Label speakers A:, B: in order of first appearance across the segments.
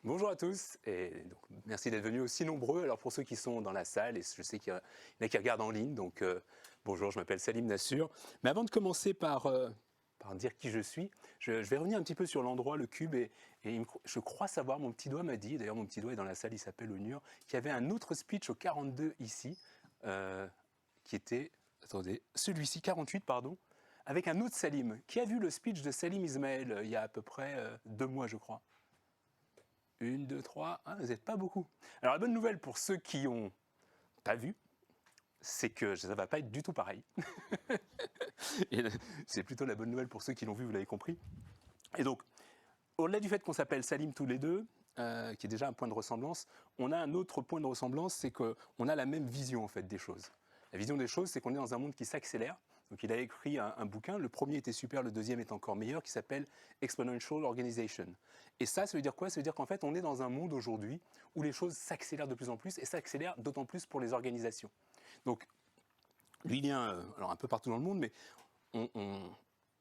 A: Bonjour à tous, et donc merci d'être venus aussi nombreux. Alors pour ceux qui sont dans la salle, et je sais qu'il y en a qui regardent en ligne, donc bonjour, je m'appelle Salim Nassur. Mais avant de commencer par dire qui je suis, je vais revenir un petit peu sur l'endroit, le cube, et je crois savoir, mon petit doigt m'a dit, d'ailleurs mon petit doigt est dans la salle, il s'appelle Onur, qu'il y avait un autre speech au 42 ici, qui était, attendez, celui-ci, 48 pardon, avec un autre Salim, qui a vu le speech de Salim Ismaël il y a à peu près 2 mois je crois. 1, 2, 3, vous n'êtes pas beaucoup. Alors la bonne nouvelle pour ceux qui n'ont pas vu, c'est que ça ne va pas être du tout pareil. Et c'est plutôt la bonne nouvelle pour ceux qui l'ont vu, vous l'avez compris. Et donc, au-delà du fait qu'on s'appelle Salim tous les deux, qui est déjà un point de ressemblance, on a un autre point de ressemblance, c'est qu'on a la même vision en fait des choses. La vision des choses, c'est qu'on est dans un monde qui s'accélère. Donc il a écrit un bouquin, le premier était super, le deuxième est encore meilleur, qui s'appelle Exponential Organization. Et ça veut dire quoi? Ça veut dire qu'en fait, on est dans un monde aujourd'hui où les choses s'accélèrent de plus en plus, et s'accélèrent d'autant plus pour les organisations. Donc, lui vient alors un peu partout dans le monde, mais on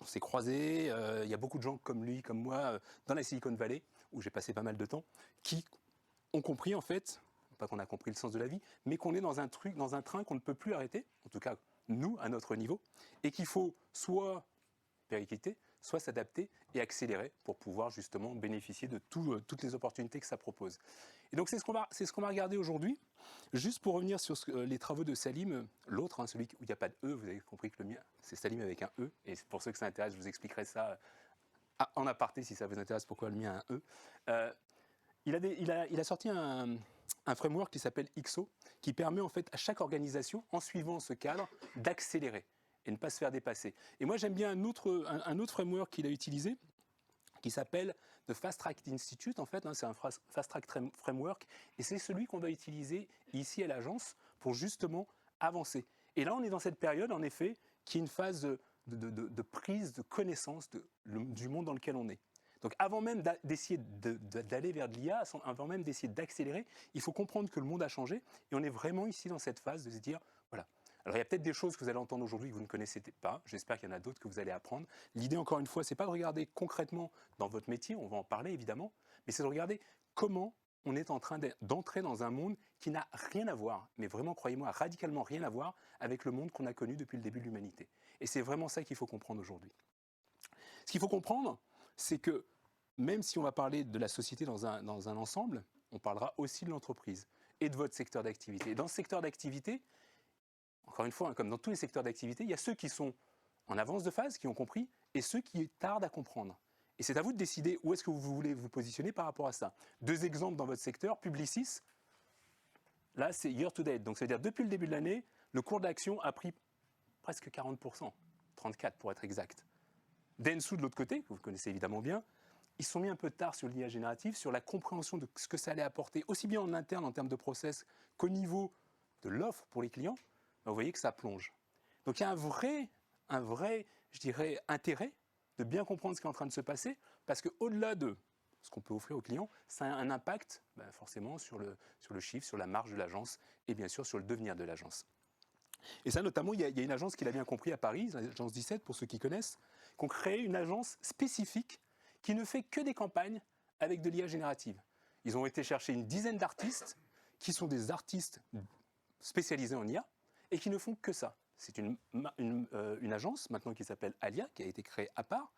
A: s'est croisés, il y a beaucoup de gens comme lui, comme moi, dans la Silicon Valley, où j'ai passé pas mal de temps, qui ont compris en fait, pas qu'on a compris le sens de la vie, mais qu'on est dans un train qu'on ne peut plus arrêter, en tout cas nous, à notre niveau, et qu'il faut soit péricliter, soit s'adapter et accélérer pour pouvoir justement bénéficier de toutes les opportunités que ça propose. Et donc c'est ce qu'on va regarder aujourd'hui. Juste pour revenir sur les travaux de Salim, l'autre, celui où il n'y a pas de E, vous avez compris que le mien, c'est Salim avec un E, et pour ceux que ça intéresse, je vous expliquerai ça en aparté si ça vous intéresse, pourquoi le mien a un E. Il a sorti un framework qui s'appelle XO, qui permet en fait à chaque organisation, en suivant ce cadre, d'accélérer et ne pas se faire dépasser. Et moi j'aime bien un autre framework qu'il a utilisé, qui s'appelle The Fast Track Institute, en fait, c'est un Fast Track Framework, et c'est celui qu'on va utiliser ici à l'agence pour justement avancer. Et là on est dans cette période, en effet, qui est une phase de prise de connaissance du monde dans lequel on est. Donc avant même d'essayer d'aller vers de l'IA, avant même d'essayer d'accélérer, il faut comprendre que le monde a changé, et on est vraiment ici dans cette phase de se dire, voilà. Alors il y a peut-être des choses que vous allez entendre aujourd'hui que vous ne connaissez pas, j'espère qu'il y en a d'autres que vous allez apprendre. L'idée encore une fois, c'est pas de regarder concrètement dans votre métier, on va en parler évidemment, mais c'est de regarder comment on est en train d'entrer dans un monde qui n'a rien à voir, mais vraiment, croyez-moi, radicalement rien à voir avec le monde qu'on a connu depuis le début de l'humanité. Et c'est vraiment ça qu'il faut comprendre aujourd'hui. Ce qu'il faut comprendre, c'est que même si on va parler de la société dans un ensemble, on parlera aussi de l'entreprise et de votre secteur d'activité. Et dans ce secteur d'activité, encore une fois, comme dans tous les secteurs d'activité, il y a ceux qui sont en avance de phase, qui ont compris, et ceux qui tardent à comprendre. Et c'est à vous de décider où est-ce que vous voulez vous positionner par rapport à ça. 2 exemples dans votre secteur, Publicis, là c'est year to date, donc c'est-à-dire depuis le début de l'année, le cours de l'action a pris presque 40%, 34% pour être exact. Dentsu de l'autre côté, que vous connaissez évidemment bien, ils se sont mis un peu tard sur l'IA générative, sur la compréhension de ce que ça allait apporter, aussi bien en interne en termes de process qu'au niveau de l'offre pour les clients. Vous voyez que ça plonge. Donc il y a un vrai, je dirais, intérêt de bien comprendre ce qui est en train de se passer, parce qu'au-delà de ce qu'on peut offrir aux clients, ça a un impact forcément sur le chiffre, sur la marge de l'agence et bien sûr sur le devenir de l'agence. Et ça, notamment, il y a une agence qui l'a bien compris à Paris, l'agence 17, pour ceux qui connaissent, qui ont créé une agence spécifique qui ne fait que des campagnes avec de l'IA générative. Ils ont été chercher une dizaine d'artistes qui sont des artistes spécialisés en IA et qui ne font que ça. C'est une agence maintenant qui s'appelle Alia, qui a été créée à part,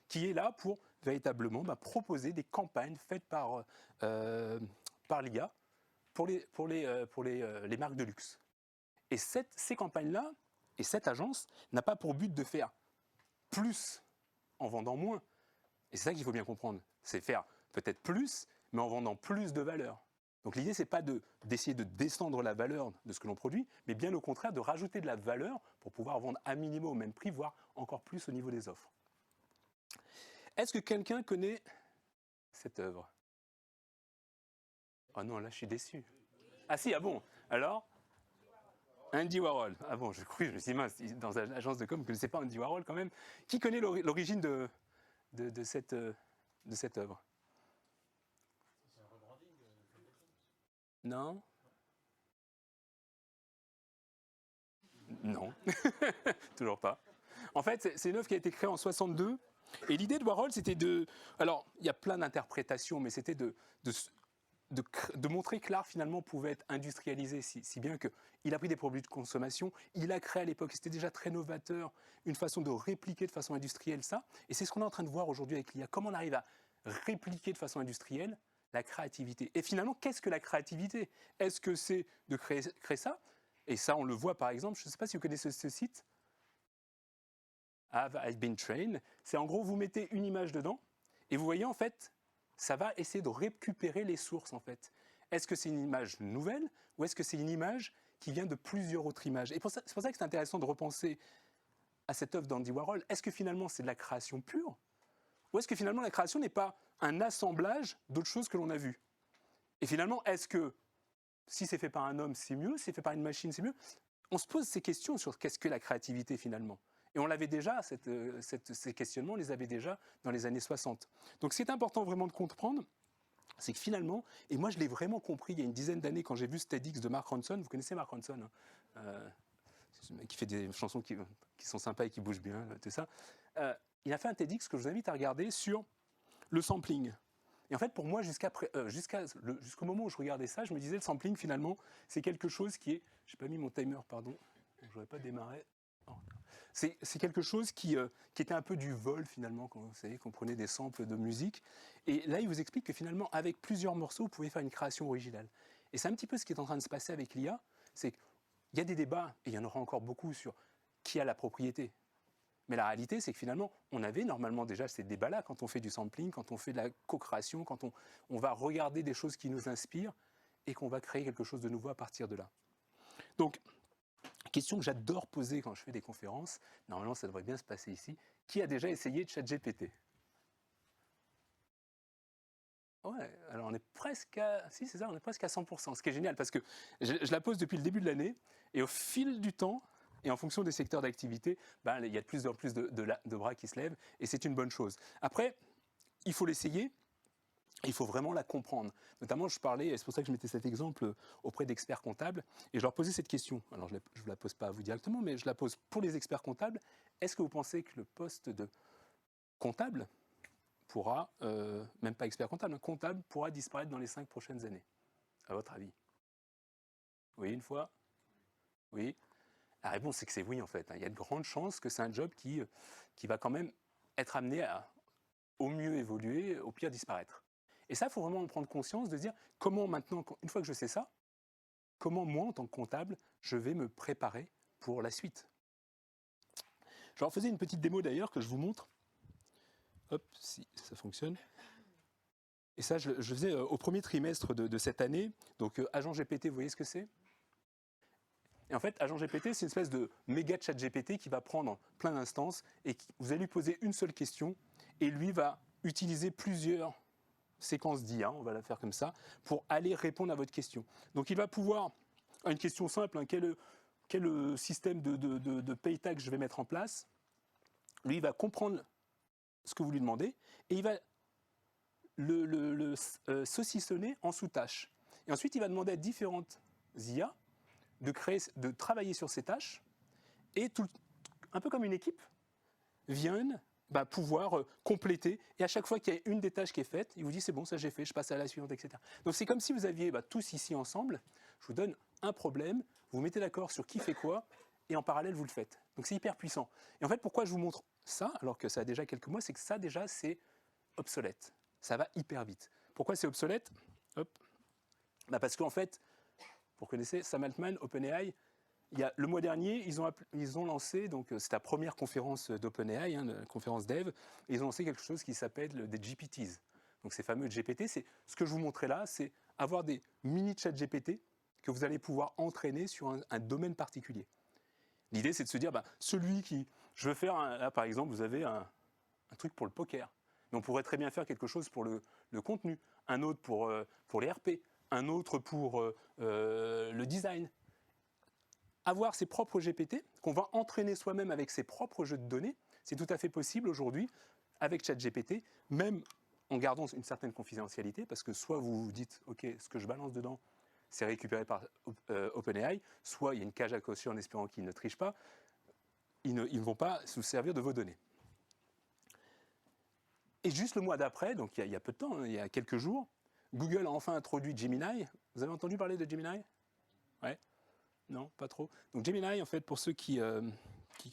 A: qui est là pour véritablement proposer des campagnes faites par l'IA pour les marques de luxe. Et ces campagnes-là, et cette agence, n'a pas pour but de faire plus en vendant moins. Et c'est ça qu'il faut bien comprendre. C'est faire peut-être plus, mais en vendant plus de valeur. Donc l'idée, ce n'est pas d'essayer de descendre la valeur de ce que l'on produit, mais bien au contraire de rajouter de la valeur pour pouvoir vendre à minimum au même prix, voire encore plus au niveau des offres. Est-ce que quelqu'un connaît cette œuvre? Oh non, là je suis déçu. Ah si, ah bon. Alors Andy Warhol. Ah bon, je me suis dit, mince, dans une agence de com, vous ne connaissez pas Andy Warhol quand même. Qui connaît l'origine de cette œuvre?
B: C'est un rebranding.
A: Non? Non, toujours pas. En fait, c'est une œuvre qui a été créée en 62. Et l'idée de Warhol, c'était de... Alors, il y a plein d'interprétations, mais c'était de montrer que l'art, finalement, pouvait être industrialisé, si bien qu'il a pris des produits de consommation, il a créé à l'époque, c'était déjà très novateur, une façon de répliquer de façon industrielle ça. Et c'est ce qu'on est en train de voir aujourd'hui avec l'IA. Comment on arrive à répliquer de façon industrielle la créativité. Et finalement, qu'est-ce que la créativité? Est-ce que c'est de créer ça? Et ça, on le voit par exemple, je ne sais pas si vous connaissez ce site, Have I Been Trained? C'est en gros, vous mettez une image dedans, et vous voyez en fait, ça va essayer de récupérer les sources en fait. Est-ce que c'est une image nouvelle, ou est-ce que c'est une image qui vient de plusieurs autres images? Et c'est pour ça que c'est intéressant de repenser à cette œuvre d'Andy Warhol. Est-ce que finalement c'est de la création pure? Ou est-ce que finalement la création n'est pas un assemblage d'autres choses que l'on a vues? Et finalement, est-ce que si c'est fait par un homme, c'est mieux? Si c'est fait par une machine, c'est mieux? On se pose ces questions sur qu'est-ce que la créativité finalement. Et on l'avait déjà, ces questionnements, on les avait déjà dans les années 60. Donc ce qui est important vraiment de comprendre, c'est que finalement, et moi je l'ai vraiment compris il y a une dizaine d'années quand j'ai vu ce TEDx de Mark Ronson. Vous connaissez Mark Ronson, hein, c'est ce mec qui fait des chansons qui sont sympas et qui bougent bien, tout ça. Il a fait un TEDx que je vous invite à regarder sur le sampling. Et en fait, pour moi, jusqu'au moment où je regardais ça, je me disais, le sampling, finalement, c'est quelque chose qui est... J'ai pas mis mon timer, pardon. Je n'aurais pas démarré. Oh. C'est quelque chose qui était un peu du vol, finalement, quand vous savez, qu'on prenait des samples de musique. Et là, il vous explique que finalement, avec plusieurs morceaux, vous pouvez faire une création originale. Et c'est un petit peu ce qui est en train de se passer avec l'IA. C'est qu'il y a des débats, et il y en aura encore beaucoup, sur qui a la propriété. Mais la réalité, c'est que finalement, on avait normalement déjà ces débats-là quand on fait du sampling, quand on fait de la co-création, quand on va regarder des choses qui nous inspirent et qu'on va créer quelque chose de nouveau à partir de là. Donc, question que j'adore poser quand je fais des conférences, normalement ça devrait bien se passer ici, qui a déjà essayé ChatGPT? Ouais, alors on est presque à... Si, c'est ça, on est presque à 100%, ce qui est génial, parce que je la pose depuis le début de l'année, et au fil du temps, et en fonction des secteurs d'activité, ben, il y a de plus en plus de bras qui se lèvent, et c'est une bonne chose. Après, il faut l'essayer, il faut vraiment la comprendre. Notamment, je parlais, et c'est pour ça que je mettais cet exemple auprès d'experts comptables, et je leur posais cette question. Alors, je ne vous la pose pas à vous directement, mais je la pose pour les experts comptables. Est-ce que vous pensez que le poste de comptable pourra, même pas expert comptable, un comptable pourra disparaître dans les 5 prochaines années, à votre avis? Oui, une fois? Oui. La réponse, c'est que c'est oui, en fait. Il y a de grandes chances que c'est un job qui va quand même être amené à, au mieux évoluer, au pire disparaître. Et ça, il faut vraiment en prendre conscience, de dire comment maintenant, une fois que je sais ça, comment moi, en tant que comptable, je vais me préparer pour la suite. Je leur faisais une petite démo d'ailleurs que je vous montre. Hop, si ça fonctionne. Et ça, je le faisais au premier trimestre de cette année. Donc, Agent GPT, vous voyez ce que c'est? Et en fait, Agent GPT, c'est une espèce de méga chat GPT qui va prendre plein d'instances et vous allez lui poser une seule question et lui va utiliser plusieurs séquences d'IA, on va la faire comme ça, pour aller répondre à votre question. Donc il va pouvoir, à une question simple, hein, quel système de pay tag je vais mettre en place, lui il va comprendre ce que vous lui demandez et il va le saucissonner en sous-tâches. Et ensuite il va demander à différentes IA de travailler sur ces tâches et un peu comme une équipe, viennent pouvoir compléter. Et à chaque fois qu'il y a une des tâches qui est faite, il vous dit c'est bon, ça j'ai fait, je passe à la suivante, etc. Donc c'est comme si vous aviez tous ici ensemble, je vous donne un problème, vous vous mettez d'accord sur qui fait quoi, et en parallèle vous le faites. Donc c'est hyper puissant. Et en fait, pourquoi je vous montre ça, alors que ça a déjà quelques mois, c'est que ça déjà c'est obsolète. Ça va hyper vite. Pourquoi c'est obsolète? Hop. Parce qu'en fait, vous connaissez Sam Altman, OpenAI, le mois dernier, ils ont lancé, donc c'est la première conférence d'OpenAI, la conférence Dev, et ils ont lancé quelque chose qui s'appelle des GPTs. Donc ces fameux GPT, c'est ce que je vous montrais là, c'est avoir des mini chat GPT que vous allez pouvoir entraîner sur un domaine particulier. L'idée, c'est de se dire, celui qui, je veux faire, là par exemple, vous avez un truc pour le poker, mais on pourrait très bien faire quelque chose pour le contenu, un autre pour les RP, un autre pour le design. Avoir ses propres GPT, qu'on va entraîner soi-même avec ses propres jeux de données, c'est tout à fait possible aujourd'hui avec ChatGPT, même en gardant une certaine confidentialité, parce que soit vous vous dites, OK, ce que je balance dedans, c'est récupéré par OpenAI, soit il y a une cage à cocher en espérant qu'ils ne trichent pas, ils ne vont pas se servir de vos données. Et juste le mois d'après, donc il y a peu de temps, hein, il y a quelques jours, Google a enfin introduit Gemini. Vous avez entendu parler de Gemini? Ouais? Non, pas trop. Donc Gemini, en fait, pour ceux qui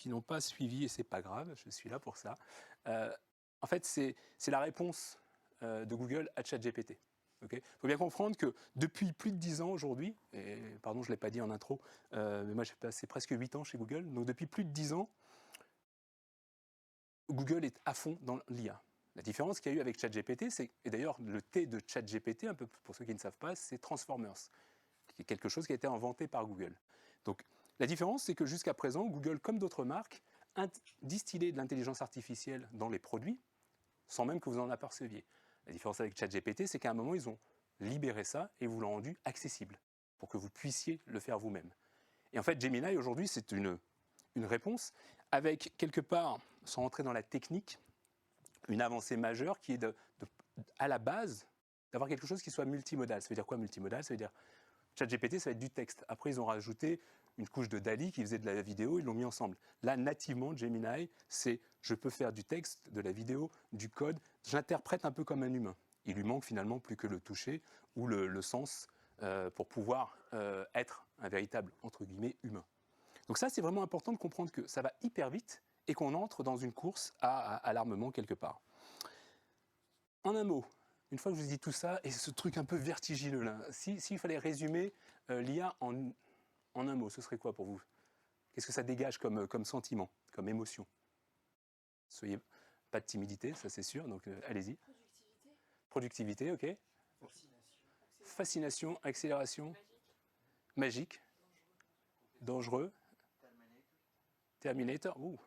A: n'ont pas suivi, et c'est pas grave, je suis là pour ça, en fait, c'est la réponse de Google à ChatGPT. Il faut bien comprendre que depuis plus de 10 ans aujourd'hui, et pardon, je ne l'ai pas dit en intro, mais moi j'ai passé presque 8 ans chez Google, donc depuis plus de 10 ans, Google est à fond dans l'IA. La différence qu'il y a eu avec ChatGPT, et d'ailleurs le T de ChatGPT, un peu pour ceux qui ne savent pas, c'est Transformers, qui est quelque chose qui a été inventé par Google. Donc la différence, c'est que jusqu'à présent, Google, comme d'autres marques, distillait de l'intelligence artificielle dans les produits, sans même que vous en aperceviez. La différence avec ChatGPT, c'est qu'à un moment, ils ont libéré ça et vous l'ont rendu accessible, pour que vous puissiez le faire vous-même. Et en fait, Gemini, aujourd'hui, c'est une réponse avec, quelque part, sans rentrer dans la technique, une avancée majeure qui est à la base d'avoir quelque chose qui soit multimodal. Ça veut dire quoi multimodal? Ça veut dire ChatGPT, ça va être du texte. Après, ils ont rajouté une couche de DALL-E qui faisait de la vidéo, ils l'ont mis ensemble. Là, nativement, Gemini, c'est je peux faire du texte, de la vidéo, du code. J'interprète un peu comme un humain. Il lui manque finalement plus que le toucher ou le sens pour pouvoir être un véritable, entre guillemets, humain. Donc ça, c'est vraiment important de comprendre que ça va hyper vite et qu'on entre dans une course à l'armement quelque part. En un mot, une fois que je vous ai dit tout ça, et ce truc un peu vertigineux là, s'il fallait résumer l'IA en un mot, ce serait quoi pour vous? Qu'est-ce que ça dégage comme sentiment, comme émotion? Soyez pas de timidité, ça c'est sûr, donc allez-y. Productivité, ok. Fascination, accélération. Magique. Dangereux. Terminator. Ouh.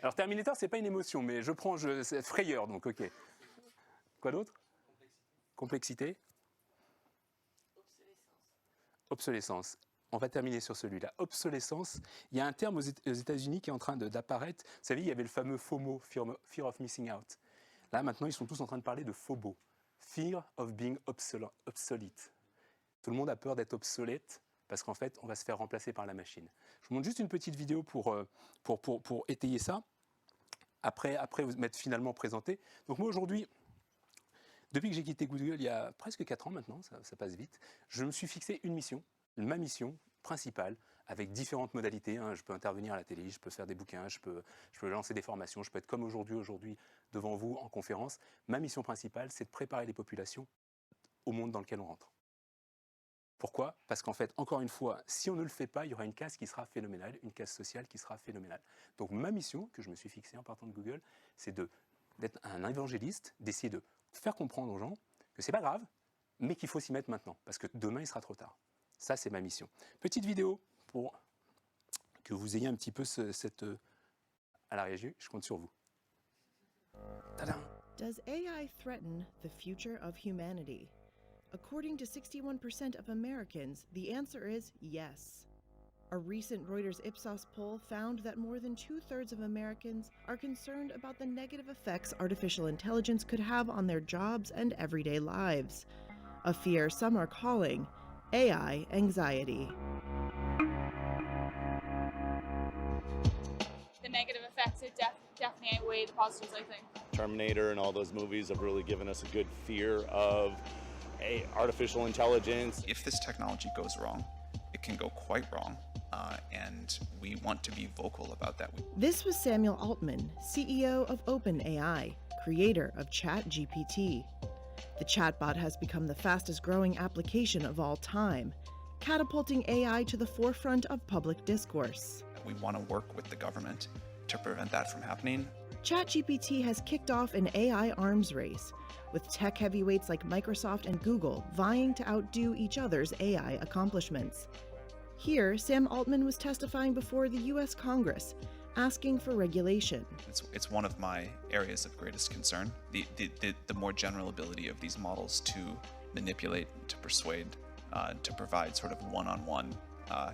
A: Alors Terminator, c'est pas une émotion, mais c'est frayeur, donc ok. Quoi d'autre? Complexité. Obsolescence. On va terminer sur celui-là. Obsolescence. Il y a un terme aux États-Unis qui est en train d'apparaître. Vous savez, il y avait le fameux FOMO, Fear of Missing Out. Là, maintenant, ils sont tous en train de parler de FOBO, Fear of Being Obsolete. Tout le monde a peur d'être obsolète parce qu'en fait, on va se faire remplacer par la machine. Je vous montre juste une petite vidéo pour étayer ça. Après vous m'être finalement présenté. Donc moi, aujourd'hui, depuis que j'ai quitté Google il y a presque 4 ans maintenant, ça passe vite, je me suis fixé une mission, ma mission principale, avec différentes modalités. Hein. Je peux intervenir à la télé, je peux faire des bouquins, je peux lancer des formations, je peux être comme aujourd'hui devant vous en conférence. Ma mission principale, c'est de préparer les populations au monde dans lequel on rentre. Pourquoi? Parce qu'en fait, encore une fois, si on ne le fait pas, il y aura une casse qui sera phénoménale, une casse sociale qui sera phénoménale. Donc ma mission, que je me suis fixée en partant de Google, c'est d'être un évangéliste, d'essayer de faire comprendre aux gens que c'est pas grave, mais qu'il faut s'y mettre maintenant, parce que demain, il sera trop tard. Ça, c'est ma mission. Petite vidéo pour que vous ayez un petit peu à la régie, je compte sur vous. Tadam!
B: Does AI threaten the future of humanity? According to 61% of Americans, the answer is yes. A recent Reuters Ipsos poll found that more than 2/3 of Americans are concerned about the negative effects artificial intelligence could have on their jobs and everyday lives, a fear some are calling AI anxiety.
C: The negative effects definitely outweigh the positives, I think.
D: Terminator and all those movies have really given us a good fear of artificial intelligence.
E: If this technology goes wrong, it can go quite wrong, and we want to be vocal about that.
B: This was Samuel Altman, CEO of OpenAI, creator of ChatGPT. The chatbot has become the fastest growing application of all time, catapulting AI to the forefront of public discourse.
E: We want to work with the government to prevent that from happening.
B: ChatGPT has kicked off an AI arms race, with tech heavyweights like Microsoft and Google vying to outdo each other's AI accomplishments. Here, Sam Altman was testifying before the U.S. Congress, asking for regulation.
E: It's one of my areas of greatest concern, the more general ability of these models to manipulate, to persuade, to provide sort of one-on-one,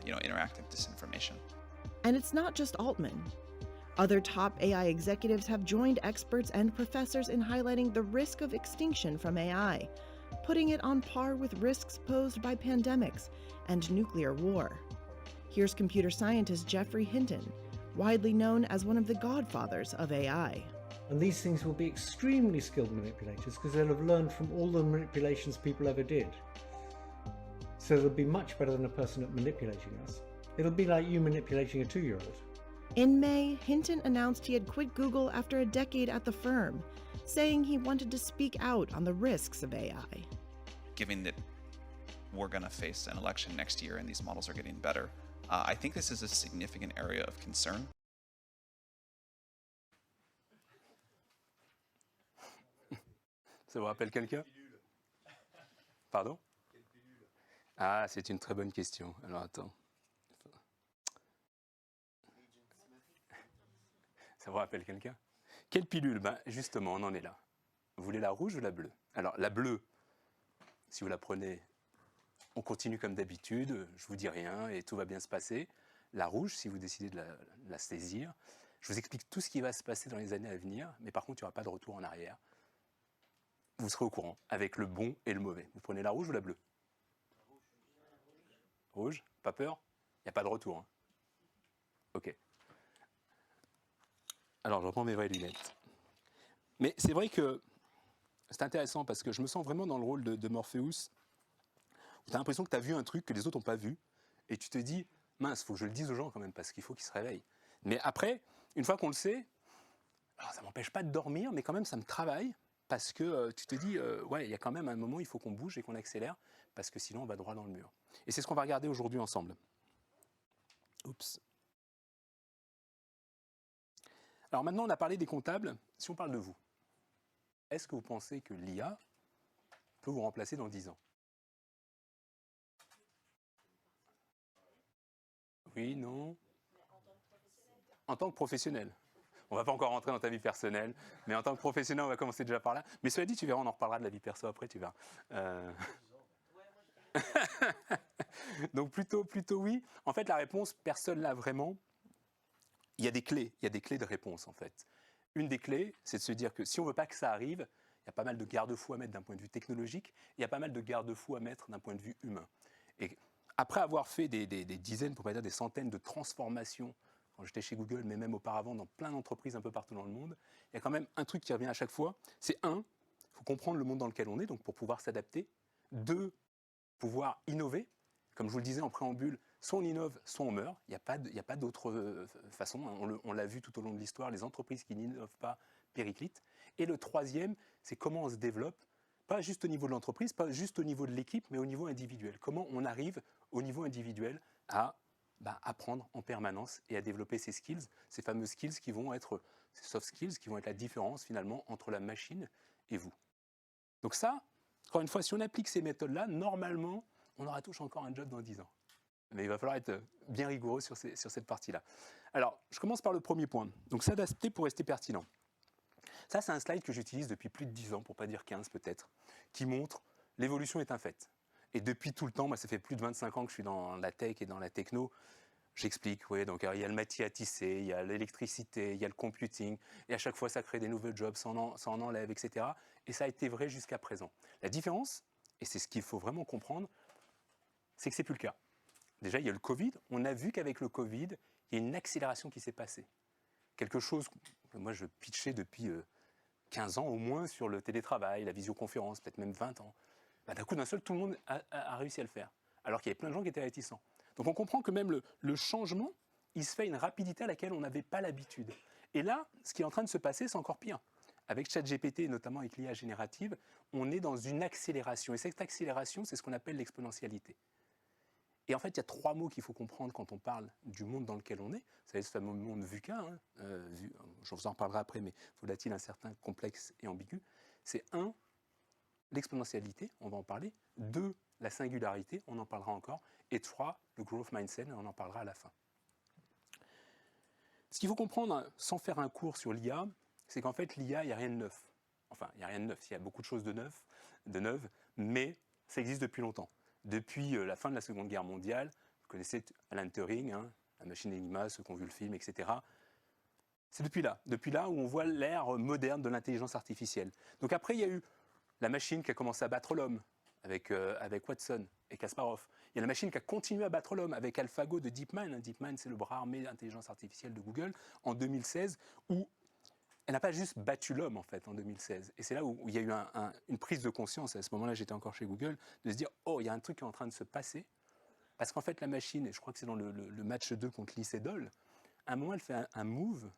E: interactive disinformation.
B: And it's not just Altman. Other top AI executives have joined experts and professors in highlighting the risk of extinction from AI, putting it on par with risks posed by pandemics and nuclear war. Here's computer scientist Geoffrey Hinton, widely known as one of the godfathers of AI.
F: And these things will be extremely skilled manipulators because they'll have learned from all the manipulations people ever did. So they'll be much better than a person at manipulating us. It'll be like you manipulating a 2-year-old.
B: In May, Hinton announced he had quit Google after a decade at the firm, saying he wanted to speak out on the risks of AI.
E: Given that we're going to face an election next year and these models are getting better, I think this is a significant area of concern.
A: Ça vous rappelle quelqu'un? Pardon? Ah, c'est une très bonne question. Alors attends. Ça vous rappelle quelqu'un? Quelle pilule? Ben, justement, on en est là. Vous voulez la rouge ou la bleue? Alors, la bleue, si vous la prenez, on continue comme d'habitude, je vous dis rien et tout va bien se passer. La rouge, si vous décidez de la saisir, je vous explique tout ce qui va se passer dans les années à venir, mais par contre, il n'y aura pas de retour en arrière. Vous serez au courant, avec le bon et le mauvais. Vous prenez la rouge ou la bleue? Rouge, pas peur? Il n'y a pas de retour. Hein. Ok. Alors, je reprends mes vraies lunettes. Mais c'est vrai que c'est intéressant parce que je me sens vraiment dans le rôle de Morpheus. Tu as l'impression que tu as vu un truc que les autres n'ont pas vu. Et tu te dis, mince, il faut que je le dise aux gens quand même parce qu'il faut qu'ils se réveillent. Mais après, une fois qu'on le sait, alors ça ne m'empêche pas de dormir, mais quand même ça me travaille. Parce que tu te dis, ouais, il y a quand même un moment, il faut qu'on bouge et qu'on accélère, parce que sinon on va droit dans le mur. Et c'est ce qu'on va regarder aujourd'hui ensemble. Oups. Alors maintenant, on a parlé des comptables. Si on parle de vous, est-ce que vous pensez que l'IA peut vous remplacer dans 10 ans? Oui, non? En tant que professionnel. On ne va pas encore rentrer dans ta vie personnelle, mais en tant que professionnel, on va commencer déjà par là. Mais cela dit, tu verras, on en reparlera de la vie perso après, tu verras. Donc plutôt oui. En fait, la réponse, personne l'a vraiment. Il y a des clés de réponse en fait. Une des clés, c'est de se dire que si on ne veut pas que ça arrive, il y a pas mal de garde-fous à mettre d'un point de vue technologique, il y a pas mal de garde-fous à mettre d'un point de vue humain. Et après avoir fait des dizaines, pour pas dire des centaines de transformations, quand j'étais chez Google, mais même auparavant dans plein d'entreprises un peu partout dans le monde, il y a quand même un truc qui revient à chaque fois, c'est il faut comprendre le monde dans lequel on est, donc pour pouvoir s'adapter. 2, pouvoir innover. Comme je vous le disais en préambule, soit on innove, soit on meurt. Il n'y a pas d'autre façon. On l'a vu tout au long de l'histoire, les entreprises qui n'innovent pas périclitent. Et le 3e, c'est comment on se développe, pas juste au niveau de l'entreprise, pas juste au niveau de l'équipe, mais au niveau individuel. Comment on arrive au niveau individuel à apprendre en permanence et à développer ces skills, ces fameux skills qui vont être, ces soft skills qui vont être la différence finalement entre la machine et vous. Donc ça, encore une fois, si on applique ces méthodes-là, normalement, on aura tous encore un job dans 10 ans. Mais il va falloir être bien rigoureux sur cette partie-là. Alors, je commence par le premier point. Donc s'adapter pour rester pertinent. Ça, c'est un slide que j'utilise depuis plus de 10 ans, pour ne pas dire 15 peut-être, qui montre l'évolution est un fait. Et depuis tout le temps, moi ça fait plus de 25 ans que je suis dans la tech et dans la techno, j'explique, oui, donc il y a le métier à tisser, il y a l'électricité, il y a le computing, et à chaque fois ça crée des nouveaux jobs, ça en enlève, etc. Et ça a été vrai jusqu'à présent. La différence, et c'est ce qu'il faut vraiment comprendre, c'est que ce n'est plus le cas. Déjà, il y a le Covid, on a vu qu'avec le Covid, il y a une accélération qui s'est passée. Quelque chose que moi je pitchais depuis 15 ans au moins sur le télétravail, la visioconférence, peut-être même 20 ans. D'un coup, d'un seul, tout le monde a réussi à le faire. Alors qu'il y avait plein de gens qui étaient réticents. Donc on comprend que même le changement, il se fait à une rapidité à laquelle on n'avait pas l'habitude. Et là, ce qui est en train de se passer, c'est encore pire. Avec ChatGPT, et notamment avec l'IA générative, on est dans une accélération. Et cette accélération, c'est ce qu'on appelle l'exponentialité. Et en fait, il y a 3 mots qu'il faut comprendre quand on parle du monde dans lequel on est. Vous savez, ce fameux monde VUCA, je vous en reparlerai après, mais faut-il un certain complexe et ambigu. C'est 1, l'exponentialité, on va en parler. 2, la singularité, on en parlera encore. Et 3, le growth mindset, on en parlera à la fin. Ce qu'il faut comprendre, sans faire un cours sur l'IA, c'est qu'en fait, l'IA, il n'y a rien de neuf. Enfin, il n'y a rien de neuf, il y a beaucoup de choses de neuves, mais ça existe depuis longtemps. Depuis la fin de la Seconde Guerre mondiale, vous connaissez Alan Turing, la machine Enigma, ceux qui ont vu le film, etc. C'est depuis là où on voit l'ère moderne de l'intelligence artificielle. Donc après, il y a eu la machine qui a commencé à battre l'homme. avec Watson et Kasparov. Il y a la machine qui a continué à battre l'homme avec AlphaGo de DeepMind. DeepMind, c'est le bras armé d'intelligence artificielle de Google en 2016, où elle n'a pas juste battu l'homme en fait en 2016. Et c'est là où il y a eu une prise de conscience. À ce moment-là, j'étais encore chez Google, de se dire oh, il y a un truc qui est en train de se passer. Parce qu'en fait, la machine, et je crois que c'est dans le match 2 contre Lee Sedol, à un moment, elle fait un move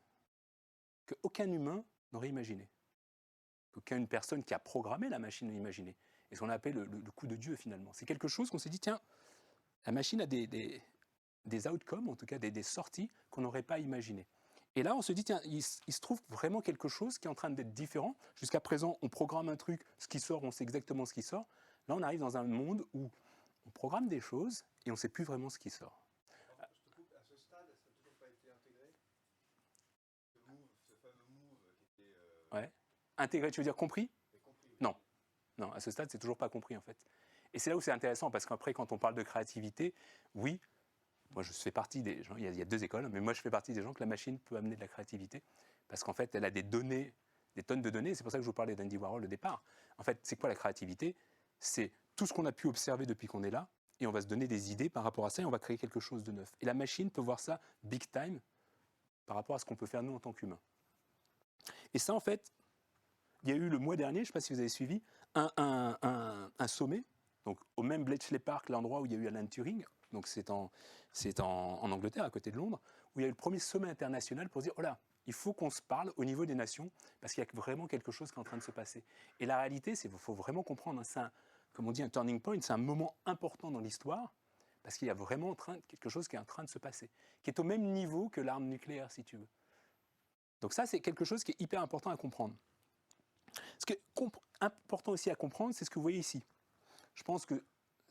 A: qu'aucun humain n'aurait imaginé. Qu'aucune personne qui a programmé la machine n'a imaginé. Et ce qu'on a appelé le coup de Dieu, finalement. C'est quelque chose qu'on s'est dit, tiens, la machine a des outcomes, en tout cas des sorties qu'on n'aurait pas imaginées. Et là, on se dit, tiens, il se trouve vraiment quelque chose qui est en train d'être différent. Jusqu'à présent, on programme un truc, ce qui sort, on sait exactement ce qui sort. Là, on arrive dans un monde où on programme des choses et on ne sait plus vraiment ce qui sort.
G: Je te coupe, à ce stade, ça n'a toujours pas été intégré? Ce fameux move qui était...
A: Ouais. Intégré, tu veux dire compris?
G: compris.
A: Non. Non, à ce stade, c'est toujours pas compris en fait. Et c'est là où c'est intéressant parce qu'après, quand on parle de créativité, oui, moi je fais partie des gens, il y a deux écoles, mais moi je fais partie des gens que la machine peut amener de la créativité parce qu'en fait, elle a des données, des tonnes de données. C'est pour ça que je vous parlais d'Andy Warhol au départ. En fait, c'est quoi la créativité? C'est tout ce qu'on a pu observer depuis qu'on est là et on va se donner des idées par rapport à ça et on va créer quelque chose de neuf. Et la machine peut voir ça big time par rapport à ce qu'on peut faire nous en tant qu'humains. Et ça, en fait, il y a eu le mois dernier, je ne sais pas si vous avez suivi, un sommet, donc au même Bletchley Park, l'endroit où il y a eu Alan Turing, donc c'est en Angleterre, à côté de Londres, où il y a eu le premier sommet international pour dire, oh là, il faut qu'on se parle au niveau des nations, parce qu'il y a vraiment quelque chose qui est en train de se passer. Et la réalité, c'est qu'il faut vraiment comprendre, c'est comme on dit, un turning point, c'est un moment important dans l'histoire, parce qu'il y a vraiment quelque chose qui est en train de se passer, qui est au même niveau que l'arme nucléaire, si tu veux. Donc ça, c'est quelque chose qui est hyper important à comprendre. Ce qui est important aussi à comprendre, c'est ce que vous voyez ici. Je pense que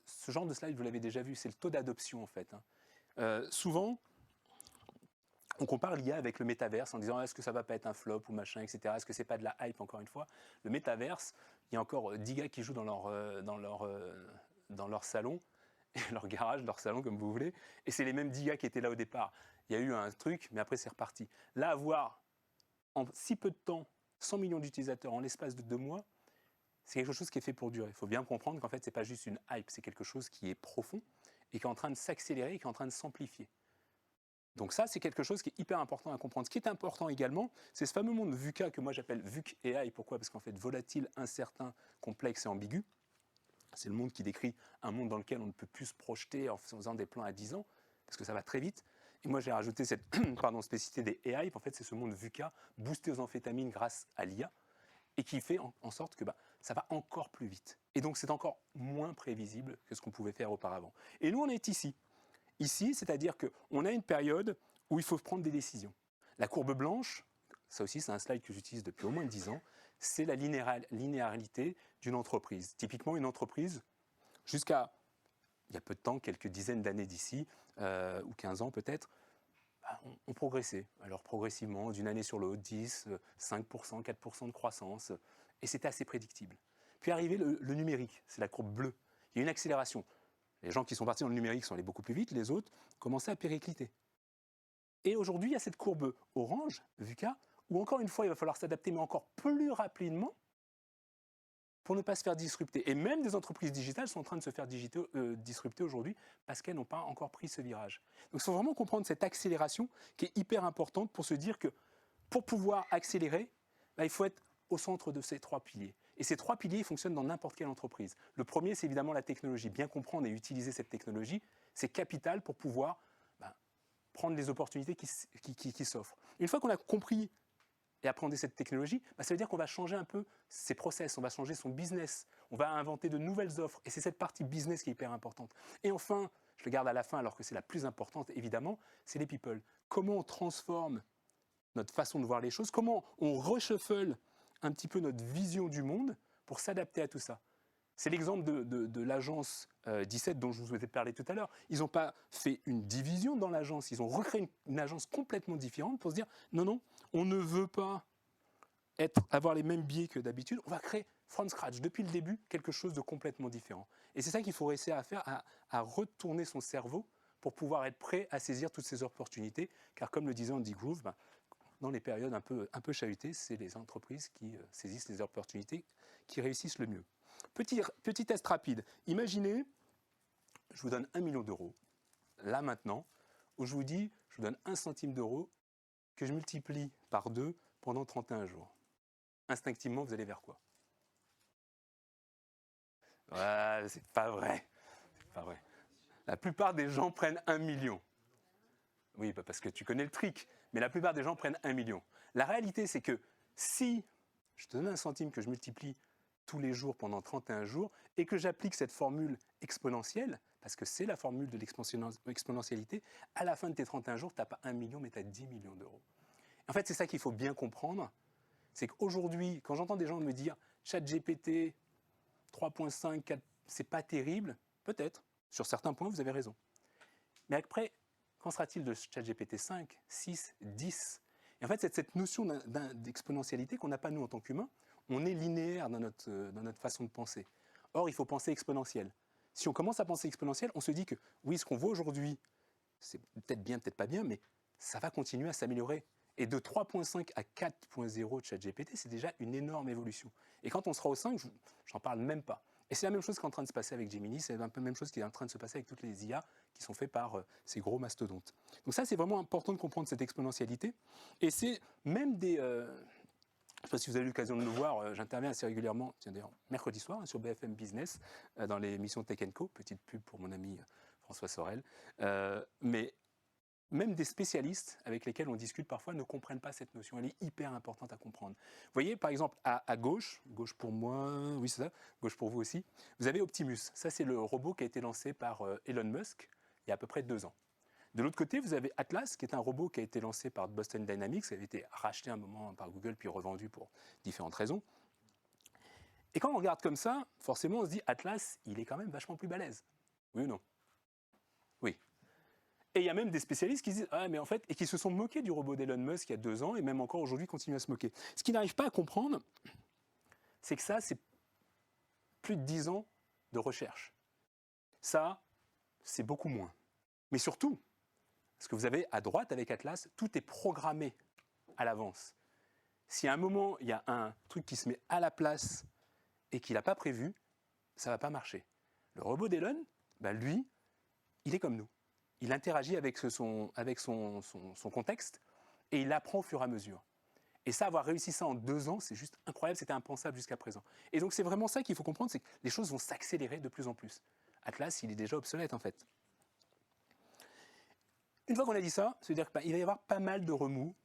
A: ce genre de slide, vous l'avez déjà vu, c'est le taux d'adoption en fait. Souvent, on compare l'IA avec le métaverse en disant est-ce que ça va pas être un flop ou machin, etc. Est-ce que c'est pas de la hype encore une fois? Le métaverse, il y a encore 10 gars qui jouent dans leur salon, leur garage, leur salon comme vous voulez, et c'est les mêmes 10 gars qui étaient là au départ. Il y a eu un truc, mais après c'est reparti. Là, avoir en si peu de temps 100 millions d'utilisateurs en l'espace de 2 mois, c'est quelque chose qui est fait pour durer. Il faut bien comprendre qu'en fait, ce n'est pas juste une hype, c'est quelque chose qui est profond et qui est en train de s'accélérer et qui est en train de s'amplifier. Donc ça, c'est quelque chose qui est hyper important à comprendre. Ce qui est important également, c'est ce fameux monde VUCA que moi j'appelle VUC AI. Pourquoi? Parce qu'en fait, volatile, incertain, complexe et ambigu. C'est le monde qui décrit un monde dans lequel on ne peut plus se projeter en faisant des plans à 10 ans, parce que ça va très vite. Et moi, j'ai rajouté cette spécificité des AI. En fait, c'est ce monde VUCA, boosté aux amphétamines grâce à l'IA, et qui fait en sorte que ça va encore plus vite. Et donc, c'est encore moins prévisible que ce qu'on pouvait faire auparavant. Et nous, on est ici. Ici, c'est-à-dire qu'on a une période où il faut prendre des décisions. La courbe blanche, ça aussi, c'est un slide que j'utilise depuis au moins 10 ans, c'est la linéarité d'une entreprise. Typiquement, une entreprise, jusqu'à il y a peu de temps, quelques dizaines d'années d'ici, ou 15 ans peut-être, on progressait. Alors progressivement, d'une année sur l'autre, 10, 5%, 4% de croissance, et c'était assez prédictible. Puis arrivé le numérique, c'est la courbe bleue. Il y a une accélération. Les gens qui sont partis dans le numérique sont allés beaucoup plus vite, les autres commençaient à péricliter. Et aujourd'hui, il y a cette courbe orange, VUCA, où encore une fois, il va falloir s'adapter, mais encore plus rapidement, pour ne pas se faire disrupter. Et même des entreprises digitales sont en train de se faire disrupter aujourd'hui parce qu'elles n'ont pas encore pris ce virage. Donc il faut vraiment comprendre cette accélération qui est hyper importante pour se dire que pour pouvoir accélérer, il faut être au centre de ces 3 piliers. Et ces 3 piliers, ils fonctionnent dans n'importe quelle entreprise. Le premier, c'est évidemment la technologie. Bien comprendre et utiliser cette technologie, c'est capital pour pouvoir prendre les opportunités qui s'offrent. Une fois qu'on a compris et appréhender cette technologie, ça veut dire qu'on va changer un peu ses process, on va changer son business, on va inventer de nouvelles offres. Et c'est cette partie business qui est hyper importante. Et enfin, je le garde à la fin alors que c'est la plus importante, évidemment, c'est les people. Comment on transforme notre façon de voir les choses, comment on reshuffle un petit peu notre vision du monde pour s'adapter à tout ça. C'est l'exemple de l'agence 17 dont je vous ai parlé tout à l'heure. Ils n'ont pas fait une division dans l'agence, ils ont recréé une agence complètement différente pour se dire non, on ne veut pas avoir les mêmes biais que d'habitude, on va créer from scratch, depuis le début, quelque chose de complètement différent. Et c'est ça qu'il faut réussir à faire, à retourner son cerveau pour pouvoir être prêt à saisir toutes ces opportunités, car comme le disait Andy Grove, dans les périodes un peu chahutées, c'est les entreprises qui saisissent les opportunités qui réussissent le mieux. Petit test rapide. Imaginez, je vous donne 1 million d'euros, là maintenant, où je vous dis, je vous donne 1 centime d'euro que je multiplie par 2 pendant 31 jours. Instinctivement, vous allez vers quoi? Ouais, c'est pas vrai. C'est pas vrai. La plupart des gens prennent 1 million. Oui, parce que tu connais le trick, mais la plupart des gens prennent 1 million. La réalité, c'est que si je te donne 1 centime que je multiplie tous les jours pendant 31 jours et que j'applique cette formule exponentielle, parce que c'est la formule de l'exponentialité, à la fin de tes 31 jours, tu n'as pas 1 million, mais tu as 10 millions d'euros. En fait, c'est ça qu'il faut bien comprendre, c'est qu'aujourd'hui, quand j'entends des gens me dire « ChatGPT 3.5, 4, c'est pas terrible », peut-être, sur certains points, vous avez raison. Mais après, qu'en sera-t-il de ChatGPT 5, 6, 10 ? Et en fait, c'est cette notion d'exponentialité qu'on n'a pas nous en tant qu'humains. On est linéaire dans notre façon de penser. Or, il faut penser exponentiel. Si on commence à penser exponentiel, on se dit que oui, ce qu'on voit aujourd'hui, c'est peut-être bien, peut-être pas bien, mais ça va continuer à s'améliorer. Et de 3.5 à 4.0 de ChatGPT, c'est déjà une énorme évolution. Et quand on sera au 5, j'en parle même pas. Et c'est la même chose qui est en train de se passer avec Gemini, c'est un peu la même chose qui est en train de se passer avec toutes les IA qui sont faites par ces gros mastodontes. Donc ça, c'est vraiment important de comprendre cette exponentialité. Et c'est même des... je ne sais pas si vous avez eu l'occasion de le voir, j'interviens assez régulièrement, tiens d'ailleurs, mercredi soir, sur BFM Business, dans l'émission Tech & Co, petite pub pour mon ami François Sorel. Mais même des spécialistes avec lesquels on discute parfois ne comprennent pas cette notion. Elle est hyper importante à comprendre. Vous voyez, par exemple, à gauche pour moi, oui c'est ça, gauche pour vous aussi, vous avez Optimus. Ça, c'est le robot qui a été lancé par Elon Musk il y a à peu près 2 ans. De l'autre côté, vous avez Atlas, qui est un robot qui a été lancé par Boston Dynamics, qui avait été racheté un moment par Google, puis revendu pour différentes raisons. Et quand on regarde comme ça, forcément, on se dit, Atlas, il est quand même vachement plus balèze. Oui ou non? Oui. Et il y a même des spécialistes qui disent, ah, mais en fait, et qui se sont moqués du robot d'Elon Musk il y a 2 ans, et même encore aujourd'hui continuent à se moquer. Ce qu'ils n'arrivent pas à comprendre, c'est que ça, c'est plus de 10 ans de recherche. Ça, c'est beaucoup moins. Mais surtout, ce que vous avez à droite avec Atlas, tout est programmé à l'avance. Si à un moment, il y a un truc qui se met à la place et qu'il n'a pas prévu, ça ne va pas marcher. Le robot d'Elon, ben lui, il est comme nous. Il interagit avec son contexte et il apprend au fur et à mesure. Et ça, avoir réussi ça en 2 ans, c'est juste incroyable, c'était impensable jusqu'à présent. Et donc c'est vraiment ça qu'il faut comprendre, c'est que les choses vont s'accélérer de plus en plus. Atlas, il est déjà obsolète en fait. Une fois qu'on a dit ça, ça veut dire qu'il va y avoir pas mal de remous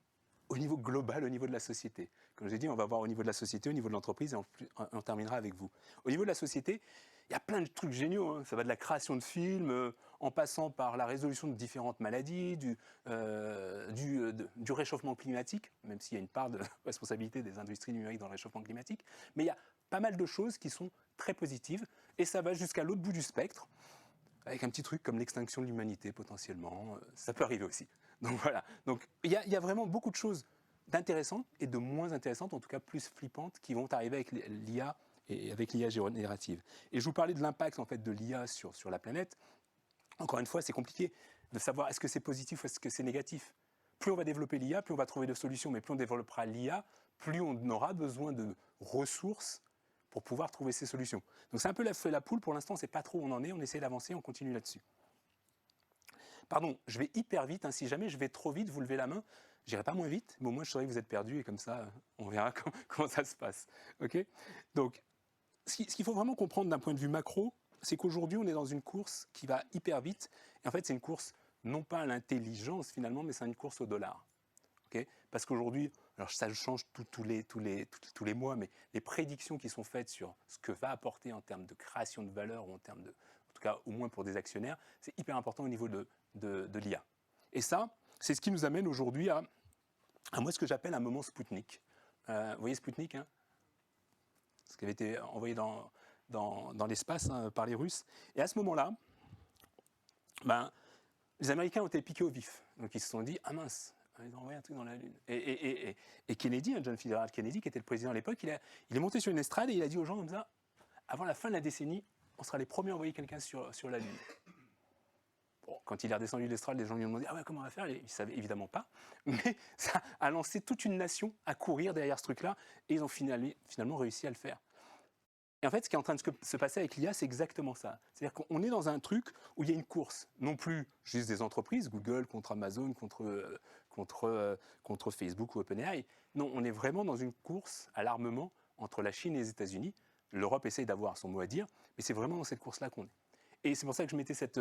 A: au niveau global, au niveau de la société. Comme je l'ai dit, on va voir au niveau de la société, au niveau de l'entreprise, et on terminera avec vous. Au niveau de la société, il y a plein de trucs géniaux. Hein. Ça va de la création de films, en passant par la résolution de différentes maladies, du réchauffement climatique, même s'il y a une part de responsabilité des industries numériques dans le réchauffement climatique. Mais il y a pas mal de choses qui sont très positives, et ça va jusqu'à l'autre bout du spectre, avec un petit truc comme l'extinction de l'humanité potentiellement, ça peut arriver aussi. Donc voilà, donc il y a vraiment beaucoup de choses d'intéressantes et de moins intéressantes, en tout cas plus flippantes, qui vont arriver avec l'IA et avec l'IA générative. Et je vous parlais de l'impact en fait de l'IA sur la planète. Encore une fois, c'est compliqué de savoir est-ce que c'est positif ou est-ce que c'est négatif. Plus on va développer l'IA, plus on va trouver de solutions, mais plus on développera l'IA, plus on aura besoin de ressources pour pouvoir trouver ces solutions. Donc c'est un peu la poule, pour l'instant on ne sait pas trop où on en est, on essaie d'avancer, on continue là-dessus. Pardon, je vais hyper vite, hein. Si jamais je vais trop vite, vous levez la main, j'irai pas moins vite, mais au moins je saurai que vous êtes perdu et comme ça on verra comment ça se passe. Okay. Donc ce qu'il faut vraiment comprendre d'un point de vue macro, c'est qu'aujourd'hui on est dans une course qui va hyper vite, et en fait c'est une course non pas à l'intelligence finalement, mais c'est une course au dollar. Okay. Parce qu'aujourd'hui, alors ça change tous les mois, mais les prédictions qui sont faites sur ce que va apporter en termes de création de valeur, ou en termes de, en tout cas au moins pour des actionnaires, c'est hyper important au niveau de l'IA. Et ça, c'est ce qui nous amène aujourd'hui à moi ce que j'appelle un moment Spoutnik. Vous voyez Spoutnik, hein, ce qui avait été envoyé dans l'espace, hein, par les Russes. Et à ce moment-là, ben, les Américains ont été piqués au vif. Donc ils se sont dit, ah mince, ils ont envoyé un truc dans la Lune. Et Kennedy, John Fitzgerald Kennedy, qui était le président à l'époque, il est monté sur une estrade et il a dit aux gens comme ça, avant la fin de la décennie, on sera les premiers à envoyer quelqu'un sur la Lune. Bon, quand il est redescendu de l'estrade, les gens lui ont demandé, ah ouais, comment on va faire? Il ne savait évidemment pas. Mais ça a lancé toute une nation à courir derrière ce truc-là et ils ont finalement réussi à le faire. Et en fait, ce qui est en train de se passer avec l'IA, c'est exactement ça. C'est-à-dire qu'on est dans un truc où il y a une course, non plus juste des entreprises, Google contre Amazon, contre Facebook ou OpenAI. Non, on est vraiment dans une course à l'armement entre la Chine et les États-Unis. L'Europe essaye d'avoir son mot à dire, mais c'est vraiment dans cette course-là qu'on est. Et c'est pour ça que je mettais cette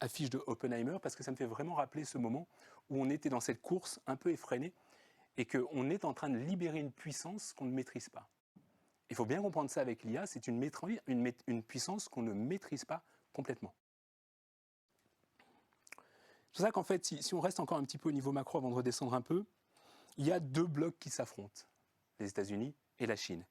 A: affiche de Oppenheimer, parce que ça me fait vraiment rappeler ce moment où on était dans cette course un peu effrénée et qu'on est en train de libérer une puissance qu'on ne maîtrise pas. Il faut bien comprendre ça avec l'IA, c'est une puissance qu'on ne maîtrise pas complètement. C'est pour ça qu'en fait, si on reste encore un petit peu au niveau macro avant de redescendre un peu, il y a deux blocs qui s'affrontent, les États-Unis et la Chine.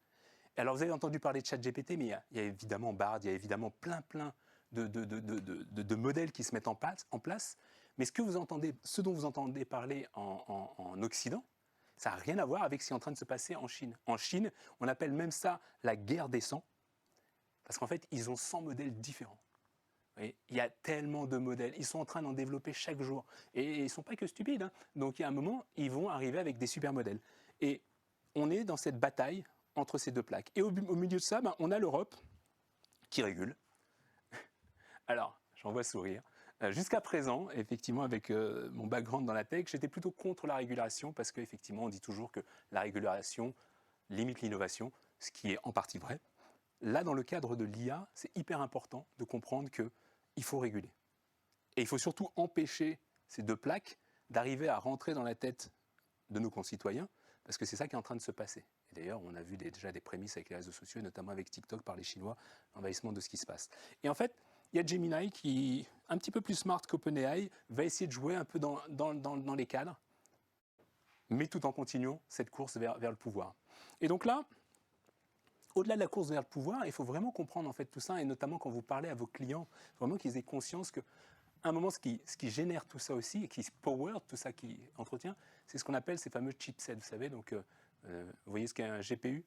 A: Et alors, vous avez entendu parler de ChatGPT, mais il y a évidemment Bard, il y a évidemment plein de modèles qui se mettent en place. Mais ce dont vous entendez parler en Occident, ça n'a rien à voir avec ce qui est en train de se passer en Chine. En Chine, on appelle même ça la guerre des 100, parce qu'en fait, ils ont 100 modèles différents. Vous voyez, il y a tellement de modèles, ils sont en train d'en développer chaque jour. Et ils ne sont pas que stupides, hein. Donc il y a un moment, ils vont arriver avec des super modèles. Et on est dans cette bataille entre ces deux plaques. Et au milieu de ça, on a l'Europe qui régule. Alors, j'en vois sourire. Jusqu'à présent, effectivement, avec mon background dans la tech, j'étais plutôt contre la régulation parce qu'effectivement, on dit toujours que la régulation limite l'innovation, ce qui est en partie vrai. Là, dans le cadre de l'IA, c'est hyper important de comprendre qu'il faut réguler. Et il faut surtout empêcher ces deux plaques d'arriver à rentrer dans la tête de nos concitoyens, parce que c'est ça qui est en train de se passer. Et d'ailleurs, on a vu déjà des prémices avec les réseaux sociaux, notamment avec TikTok par les Chinois, l'envahissement de ce qui se passe. Et en fait, il y a Gemini qui, un petit peu plus smart qu'OpenAI, va essayer de jouer un peu dans les cadres, mais tout en continuant cette course vers le pouvoir. Et donc là, au-delà de la course vers le pouvoir, il faut vraiment comprendre en fait tout ça, et notamment quand vous parlez à vos clients, vraiment qu'ils aient conscience qu'à un moment, ce qui génère tout ça aussi, et qui power tout ça, qui entretient, c'est ce qu'on appelle ces fameux chipsets, vous savez. Donc, vous voyez ce qu'est un GPU.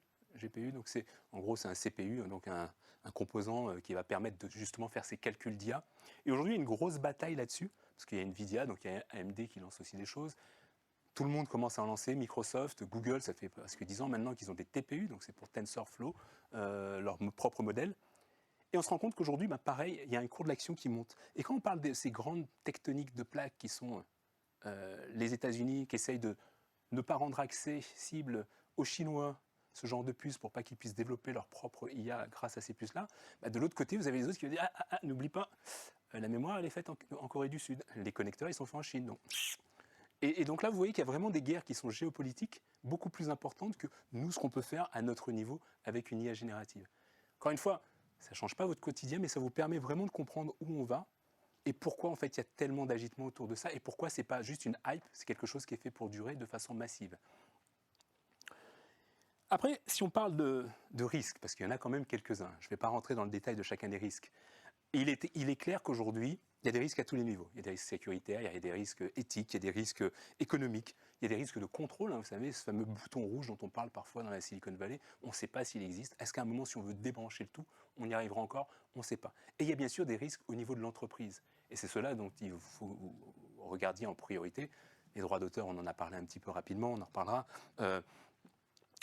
A: Donc en gros, c'est un CPU, donc un composant qui va permettre de justement faire ces calculs d'IA. Et aujourd'hui, il y a une grosse bataille là-dessus, parce qu'il y a Nvidia, donc il y a AMD qui lance aussi des choses. Tout le monde commence à en lancer, Microsoft, Google, ça fait presque 10 ans maintenant qu'ils ont des TPU, donc c'est pour TensorFlow, leur propre modèle. Et on se rend compte qu'aujourd'hui, pareil, il y a un cours de l'action qui monte. Et quand on parle de ces grandes tectoniques de plaques qui sont les États-Unis, qui essayent de ne pas rendre accessible aux Chinois ce genre de puces pour pas qu'ils puissent développer leur propre IA grâce à ces puces-là, de l'autre côté, vous avez les autres qui vont dire « n'oublie pas, la mémoire, elle est faite en Corée du Sud. Les connecteurs, ils sont faits en Chine. » Donc. Et donc là, vous voyez qu'il y a vraiment des guerres qui sont géopolitiques, beaucoup plus importantes que nous, ce qu'on peut faire à notre niveau avec une IA générative. Encore une fois, ça ne change pas votre quotidien, mais ça vous permet vraiment de comprendre où on va et pourquoi en fait il y a tellement d'agitement autour de ça et pourquoi ce n'est pas juste une hype, c'est quelque chose qui est fait pour durer de façon massive. Après, si on parle de risques, parce qu'il y en a quand même quelques-uns, je ne vais pas rentrer dans le détail de chacun des risques, il est clair qu'aujourd'hui, il y a des risques à tous les niveaux. Il y a des risques sécuritaires, il y a des risques éthiques, il y a des risques économiques, il y a des risques de contrôle. Vous savez, ce fameux bouton rouge dont on parle parfois dans la Silicon Valley, on ne sait pas s'il existe. Est-ce qu'à un moment, si on veut débrancher le tout, on y arrivera encore? On ne sait pas. Et il y a bien sûr des risques au niveau de l'entreprise. Et c'est cela dont il faut regarder en priorité. Les droits d'auteur, on en a parlé un petit peu rapidement, on en reparlera.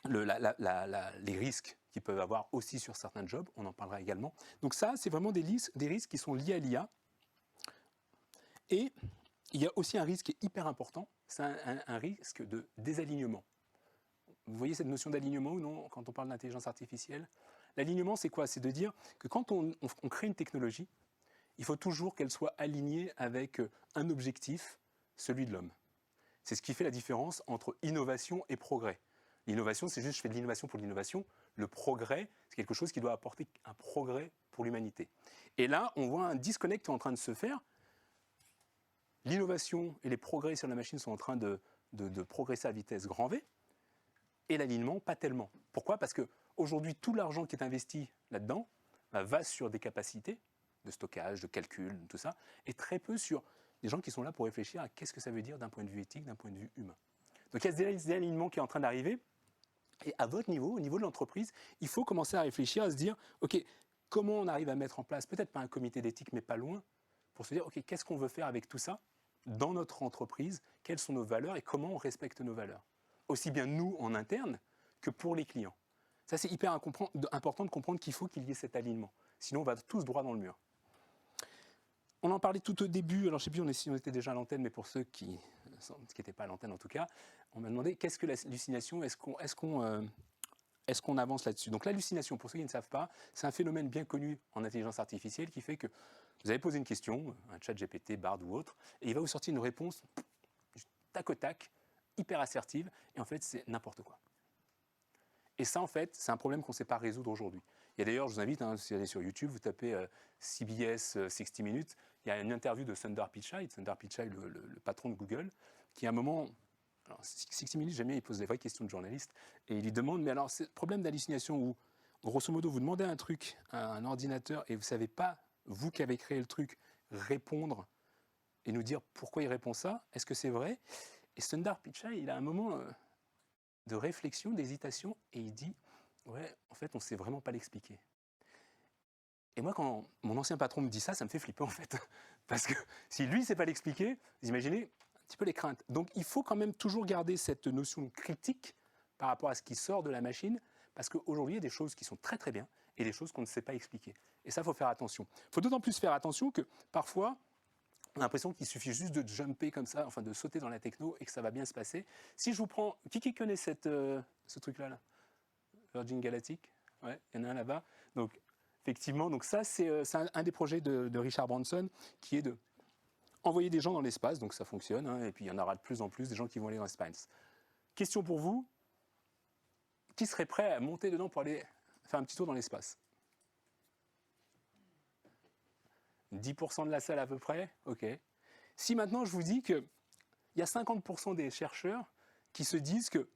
A: Les risques qu'ils peuvent avoir aussi sur certains jobs, on en parlera également. Donc ça, c'est vraiment des risques qui sont liés à l'IA. Et il y a aussi un risque qui est hyper important, c'est un risque de désalignement. Vous voyez cette notion d'alignement ou non quand on parle d'intelligence artificielle? L'alignement, c'est quoi? C'est de dire que quand on crée une technologie, il faut toujours qu'elle soit alignée avec un objectif, celui de l'homme. C'est ce qui fait la différence entre innovation et progrès. L'innovation, c'est juste je fais de l'innovation pour l'innovation. Le progrès, c'est quelque chose qui doit apporter un progrès pour l'humanité. Et là, on voit un disconnect en train de se faire. L'innovation et les progrès sur la machine sont en train de progresser à vitesse grand V, et l'alignement, pas tellement. Pourquoi? Parce qu'aujourd'hui, tout l'argent qui est investi là-dedans va sur des capacités de stockage, de calcul, tout ça, et très peu sur des gens qui sont là pour réfléchir à qu'est-ce que ça veut dire d'un point de vue éthique, d'un point de vue humain. Donc il y a ce désalignement qui est en train d'arriver, et à votre niveau, au niveau de l'entreprise, il faut commencer à réfléchir, à se dire, OK, comment on arrive à mettre en place, peut-être pas un comité d'éthique, mais pas loin, pour se dire, OK, qu'est-ce qu'on veut faire avec tout ça dans notre entreprise, quelles sont nos valeurs et comment on respecte nos valeurs. Aussi bien nous en interne que pour les clients. Ça, c'est hyper important de comprendre qu'il faut qu'il y ait cet alignement. Sinon, on va tous droit dans le mur. On en parlait tout au début, alors je ne sais plus si on était déjà à l'antenne, mais pour ceux qui n'étaient pas à l'antenne en tout cas, on m'a demandé qu'est-ce que l'hallucination, est-ce qu'on avance là-dessus? Donc l'hallucination, pour ceux qui ne savent pas, c'est un phénomène bien connu en intelligence artificielle qui fait que vous avez posé une question, un chat GPT, Bard ou autre, et il va vous sortir une réponse tac au tac, hyper assertive, et en fait c'est n'importe quoi. Et ça en fait, c'est un problème qu'on ne sait pas résoudre aujourd'hui. Il y a d'ailleurs, je vous invite, si vous allez sur YouTube, vous tapez CBS 60 Minutes, il y a une interview de Sundar Pichai, le patron de Google, qui à un moment... Alors, 60 Minutes, j'aime bien, il pose des vraies questions de journalistes, et il lui demande, mais alors, c'est le problème d'hallucination où, grosso modo, vous demandez un truc à un ordinateur et vous ne savez pas, vous qui avez créé le truc, répondre et nous dire pourquoi il répond ça, est-ce que c'est vrai? Et Sundar Pichai, il a un moment de réflexion, d'hésitation, et il dit, ouais, en fait, on ne sait vraiment pas l'expliquer. Et moi, quand mon ancien patron me dit ça, ça me fait flipper, en fait. Parce que si lui ne sait pas l'expliquer, vous imaginez un petit peu les craintes. Donc il faut quand même toujours garder cette notion critique par rapport à ce qui sort de la machine, parce qu'aujourd'hui, il y a des choses qui sont très très bien et des choses qu'on ne sait pas expliquer. Et ça, il faut faire attention. Il faut d'autant plus faire attention que parfois, on a l'impression qu'il suffit juste de jumper comme ça, enfin de sauter dans la techno et que ça va bien se passer. Si je vous prends... Qui connaît ce truc-là là Virgin Galactic? Ouais, il y en a un là-bas. Donc effectivement, donc ça, c'est un des projets de Richard Branson qui est de envoyer des gens dans l'espace, donc ça fonctionne, et puis il y en aura de plus en plus des gens qui vont aller dans l'espace. Question pour vous, qui serait prêt à monter dedans pour aller faire un petit tour dans l'espace? 10% de la salle à peu près? Ok. Si maintenant je vous dis qu'il y a 50% des chercheurs qui se disent qu'il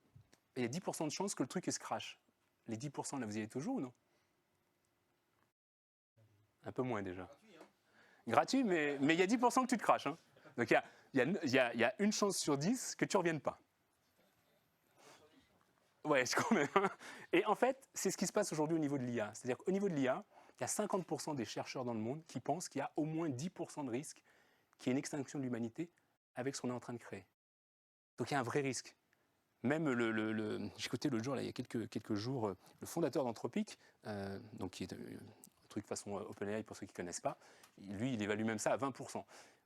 A: y a 10% de chances que le truc se crache, les 10% là, vous y allez toujours ou non? Un peu moins déjà. Gratuit, mais il y a 10% que tu te craches. Hein. Donc il y a une chance sur 10 que tu ne reviennes pas. Ouais, quand même. Et en fait, c'est ce qui se passe aujourd'hui au niveau de l'IA. C'est-à-dire qu'au niveau de l'IA, il y a 50% des chercheurs dans le monde qui pensent qu'il y a au moins 10% de risque qu'il y ait une extinction de l'humanité avec ce qu'on est en train de créer. Donc il y a un vrai risque. Même j'écoutais l'autre jour, là, il y a quelques jours, le fondateur d'Anthropic, donc qui est un truc façon OpenAI pour ceux qui ne connaissent pas, lui, il évalue même ça à 20%.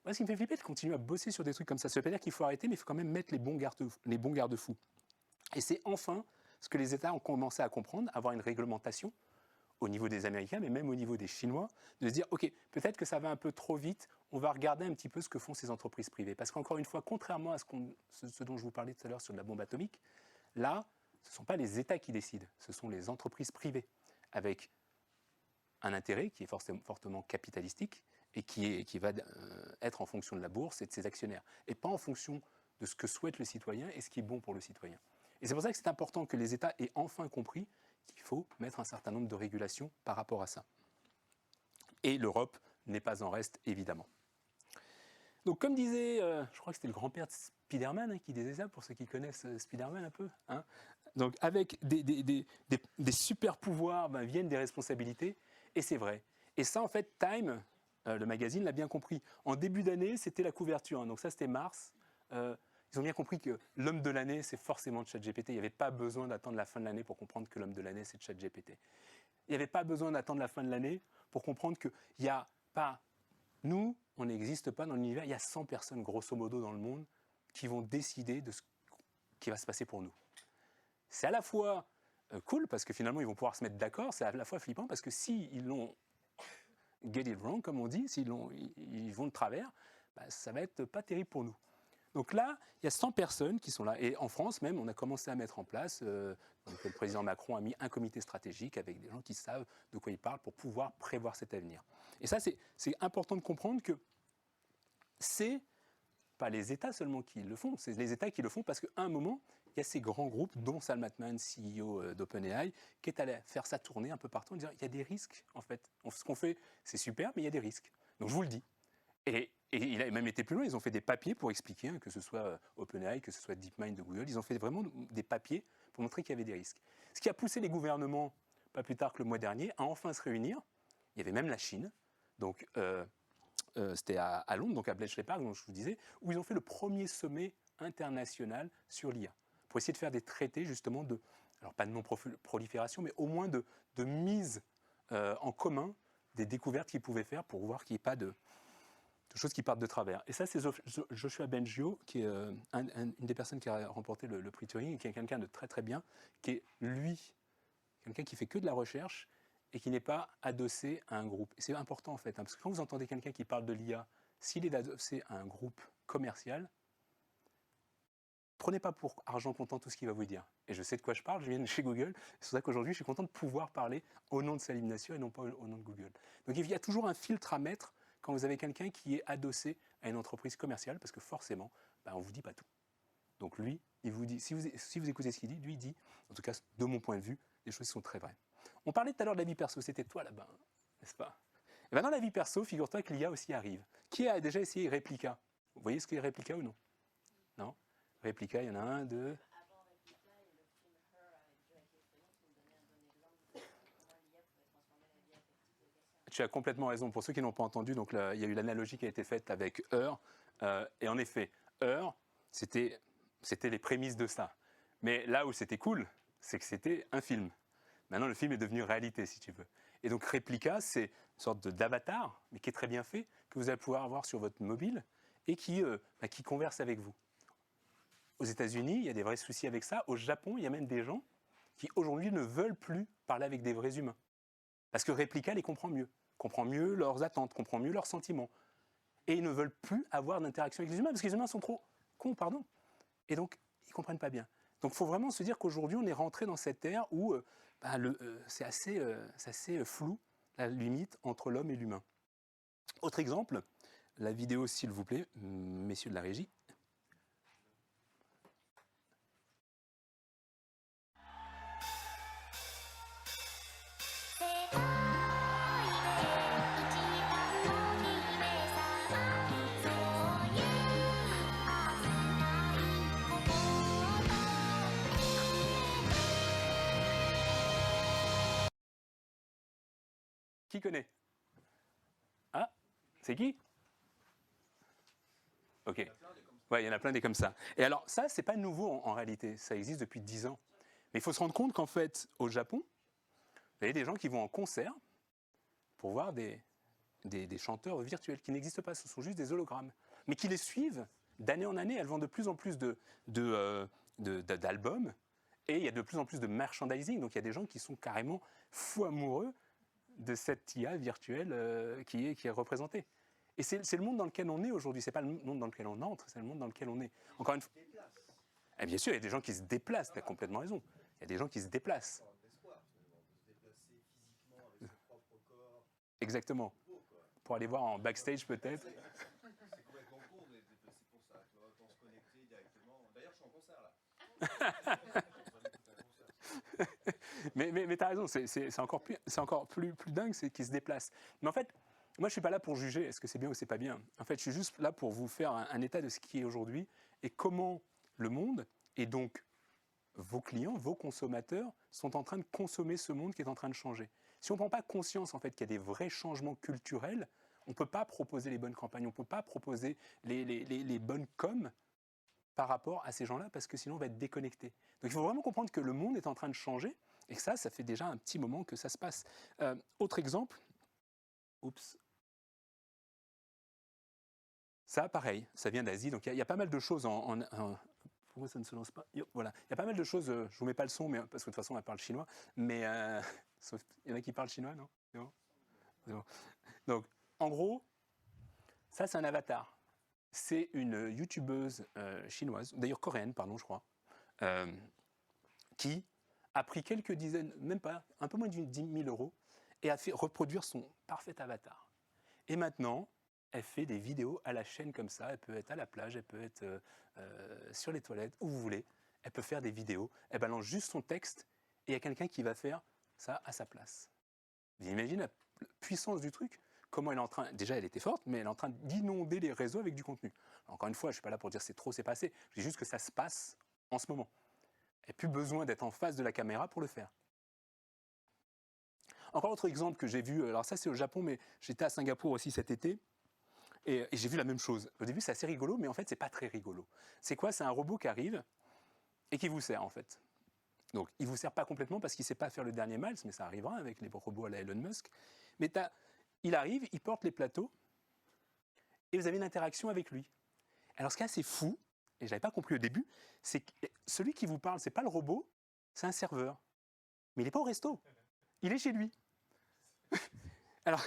A: Moi, ce qui me fait flipper, c'est de continuer à bosser sur des trucs comme ça. Ça ne veut pas dire qu'il faut arrêter, mais il faut quand même mettre les bons garde-fous. Et c'est enfin ce que les États ont commencé à comprendre, avoir une réglementation au niveau des Américains, mais même au niveau des Chinois, de se dire, OK, peut-être que ça va un peu trop vite, on va regarder un petit peu ce que font ces entreprises privées. Parce qu'encore une fois, contrairement à ce dont je vous parlais tout à l'heure sur la bombe atomique, là, ce ne sont pas les États qui décident, ce sont les entreprises privées, avec un intérêt qui est fortement capitalistique et qui va être en fonction de la bourse et de ses actionnaires, et pas en fonction de ce que souhaite le citoyen et ce qui est bon pour le citoyen. Et c'est pour ça que c'est important que les États aient enfin compris qu'il faut mettre un certain nombre de régulations par rapport à ça. Et l'Europe n'est pas en reste, évidemment. Donc comme disait, je crois que c'était le grand-père de Spider-Man qui disait ça, pour ceux qui connaissent Spider-Man un peu. Hein. Donc avec des super pouvoirs viennent des responsabilités, et c'est vrai. Et ça, en fait, Time, le magazine, l'a bien compris. En début d'année, c'était la couverture, hein. Donc ça, c'était mars. Ils ont bien compris que l'homme de l'année, c'est forcément ChatGPT. Il n'y avait pas besoin d'attendre la fin de l'année pour comprendre que l'homme de l'année, c'est ChatGPT. Il n'y avait pas besoin d'attendre la fin de l'année pour comprendre qu'il n'y a pas... Nous, on n'existe pas dans l'univers. Il y a 100 personnes, grosso modo, dans le monde qui vont décider de ce qui va se passer pour nous. C'est à la fois cool, parce que finalement, ils vont pouvoir se mettre d'accord. C'est à la fois flippant, parce que s'ils l'ont get it wrong, comme on dit, ils vont de travers, ça va être pas terrible pour nous. Donc là, il y a 100 personnes qui sont là. Et en France même, on a commencé à mettre en place, donc le président Macron a mis un comité stratégique avec des gens qui savent de quoi ils parlent pour pouvoir prévoir cet avenir. Et ça, c'est important de comprendre que c'est pas les États seulement qui le font, c'est les États qui le font parce qu'à un moment, il y a ces grands groupes, dont Sam Altman, CEO d'OpenAI, qui est allé faire sa tournée un peu partout en disant il y a des risques, en fait. Ce qu'on fait, c'est super, mais il y a des risques. Donc je vous le dis. Et il a même été plus loin, ils ont fait des papiers pour expliquer, que ce soit OpenAI, que ce soit DeepMind de Google, ils ont fait vraiment des papiers pour montrer qu'il y avait des risques. Ce qui a poussé les gouvernements, pas plus tard que le mois dernier, à enfin se réunir. Il y avait même la Chine, donc c'était à Londres, donc à Bletchley Park, dont je vous disais, où ils ont fait le premier sommet international sur l'IA, pour essayer de faire des traités justement de alors pas de non-prolifération, mais au moins de mise en commun des découvertes qu'ils pouvaient faire pour voir qu'il n'y ait pas de choses qui partent de travers. Et ça, c'est Joshua Bengio, qui est une des personnes qui a remporté le prix Turing, et qui est quelqu'un de très très bien, qui est, lui, quelqu'un qui fait que de la recherche et qui n'est pas adossé à un groupe. Et c'est important, en fait, parce que quand vous entendez quelqu'un qui parle de l'IA, s'il est adossé à un groupe commercial, prenez pas pour argent comptant tout ce qu'il va vous dire. Et je sais de quoi je parle, je viens de chez Google. C'est pour ça qu'aujourd'hui, je suis content de pouvoir parler au nom de Salim Nassir et non pas au nom de Google. Donc il y a toujours un filtre à mettre quand vous avez quelqu'un qui est adossé à une entreprise commerciale, parce que forcément, on ne vous dit pas tout. Donc lui, il vous dit, si vous écoutez ce qu'il dit, lui il dit, en tout cas de mon point de vue, les choses sont très vraies. On parlait tout à l'heure de la vie perso, c'était toi là-bas, n'est-ce pas? Et dans la vie perso, figure-toi que l'IA aussi arrive. Qui a déjà essayé Replica? Vous voyez ce qu'est Replica ou non? Non? Replica, il y en a un, deux.
H: Avant Replica, il y a le film Her avec Joaquin Phoenix qui nous donnait un donné de langue de comment l'IA pouvait transformer la vie affective de quelqu'un.
A: Tu as complètement raison. Pour ceux qui n'ont pas entendu, donc il y a eu l'analogie qui a été faite avec Her. Et en effet, Her, c'était les prémices de ça. Mais là où c'était cool, c'est que c'était un film. Maintenant, le film est devenu réalité, si tu veux. Et donc, Replica, c'est une sorte d'avatar, mais qui est très bien fait, que vous allez pouvoir avoir sur votre mobile et qui converse avec vous. Aux États-Unis, il y a des vrais soucis avec ça. Au Japon, il y a même des gens qui, aujourd'hui, ne veulent plus parler avec des vrais humains. Parce que Replica les comprend mieux leurs attentes, comprend mieux leurs sentiments. Et ils ne veulent plus avoir d'interaction avec les humains, parce que les humains sont trop cons, pardon. Et donc, ils ne comprennent pas bien. Donc, il faut vraiment se dire qu'aujourd'hui, on est rentré dans cette ère où c'est assez flou, la limite entre l'homme et l'humain. Autre exemple, la vidéo, s'il vous plaît, messieurs de la régie. Qui connaît? Ah, c'est qui? Ok. Ouais, il y en a plein des comme ça. Et alors, ça, c'est pas nouveau en réalité. Ça existe depuis 10 ans. Mais il faut se rendre compte qu'en fait, au Japon, vous avez des gens qui vont en concert pour voir des chanteurs virtuels qui n'existent pas. Ce sont juste des hologrammes. Mais qui les suivent d'année en année. Elles vendent de plus en plus d'albums. Et il y a de plus en plus de merchandising. Donc, il y a des gens qui sont carrément fous amoureux de cette IA virtuelle qui est représentée. Et c'est le monde dans lequel on est aujourd'hui. Ce n'est pas le monde dans lequel on entre, c'est le monde dans lequel on est. Encore une fois. Et bien sûr, il y a des gens qui se déplacent, tu as complètement raison. Il y a des gens qui se déplacent. Exactement. Pour aller voir en backstage peut-être.
G: C'est complètement con de se déplacer pour ça. Tu vois, autant se connecter directement. D'ailleurs, je suis en concert là.
A: Mais tu as raison, c'est encore plus dingue, c'est qu'ils se déplacent. Mais en fait, moi je ne suis pas là pour juger est-ce que c'est bien ou c'est pas bien. En fait, je suis juste là pour vous faire un état de ce qui est aujourd'hui et comment le monde, et donc vos clients, vos consommateurs, sont en train de consommer ce monde qui est en train de changer. Si on ne prend pas conscience en fait, qu'il y a des vrais changements culturels, on ne peut pas proposer les bonnes campagnes, on ne peut pas proposer les bonnes coms par rapport à ces gens-là, parce que sinon on va être déconnecté. Donc il faut vraiment comprendre que le monde est en train de changer, et que ça fait déjà un petit moment que ça se passe. Autre exemple, oups. Ça, pareil, ça vient d'Asie, donc il y a pas mal de choses pourquoi ça ne se lance pas? Voilà. Il y a pas mal de choses, je ne vous mets pas le son, mais, parce que de toute façon, elle parle chinois, mais il y en a qui parlent chinois, non? C'est bon? C'est bon. Donc, en gros, ça, c'est un avatar. C'est une youtubeuse chinoise, d'ailleurs coréenne, pardon, je crois, qui a pris quelques dizaines, même pas, un peu moins de 10 000 euros, et a fait reproduire son parfait avatar. Et maintenant, elle fait des vidéos à la chaîne comme ça. Elle peut être à la plage, elle peut être sur les toilettes, où vous voulez. Elle peut faire des vidéos. Elle balance juste son texte et il y a quelqu'un qui va faire ça à sa place. Vous imaginez la puissance du truc? Comment elle est en train... Déjà, elle était forte, mais elle est en train d'inonder les réseaux avec du contenu. Encore une fois, je ne suis pas là pour dire c'est trop, c'est passé. Je dis juste que ça se passe en ce moment. Elle n'a plus besoin d'être en face de la caméra pour le faire. Encore autre exemple que j'ai vu, alors ça c'est au Japon, mais j'étais à Singapour aussi cet été, et j'ai vu la même chose. Au début c'est assez rigolo, mais en fait c'est pas très rigolo. C'est quoi? C'est un robot qui arrive et qui vous sert en fait. Donc, il ne vous sert pas complètement parce qu'il ne sait pas faire le dernier miles, mais ça arrivera avec les robots à la Elon Musk. Mais il arrive, il porte les plateaux, et vous avez une interaction avec lui. Alors, ce qui est assez fou, et je n'avais pas compris au début, c'est que celui qui vous parle, ce n'est pas le robot, c'est un serveur. Mais il n'est pas au resto, il est chez lui. Alors,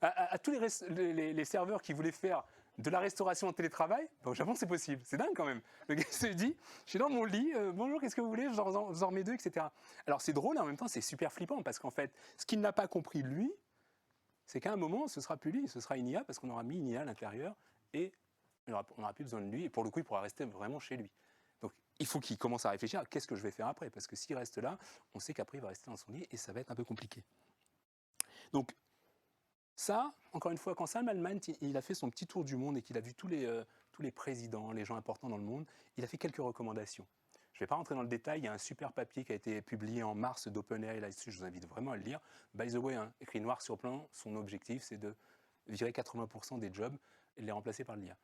A: à tous les serveurs qui voulaient faire de la restauration en télétravail, au Japon, c'est possible. C'est dingue quand même. Le gars se dit, je suis dans mon lit, bonjour, qu'est-ce que vous voulez, je vous en remets deux, etc. Alors, c'est drôle, et en même temps, c'est super flippant, parce qu'en fait, ce qu'il n'a pas compris, lui, c'est qu'à un moment, ce sera plus lui, ce sera une IA, parce qu'on aura mis une IA à l'intérieur, et on n'aura plus besoin de lui, et pour le coup, il pourra rester vraiment chez lui. Donc, il faut qu'il commence à réfléchir à qu'est-ce que je vais faire après, parce que s'il reste là, on sait qu'après, il va rester dans son lit, et ça va être un peu compliqué. Donc, ça, encore une fois, quand Sam Altman il a fait son petit tour du monde et qu'il a vu tous les présidents, les gens importants dans le monde, il a fait quelques recommandations. Je ne vais pas rentrer dans le détail, il y a un super papier qui a été publié en mars d'OpenAI là-dessus, je vous invite vraiment à le lire. By the way, écrit noir sur blanc, son objectif c'est de virer 80% des jobs et de les remplacer par l'IA.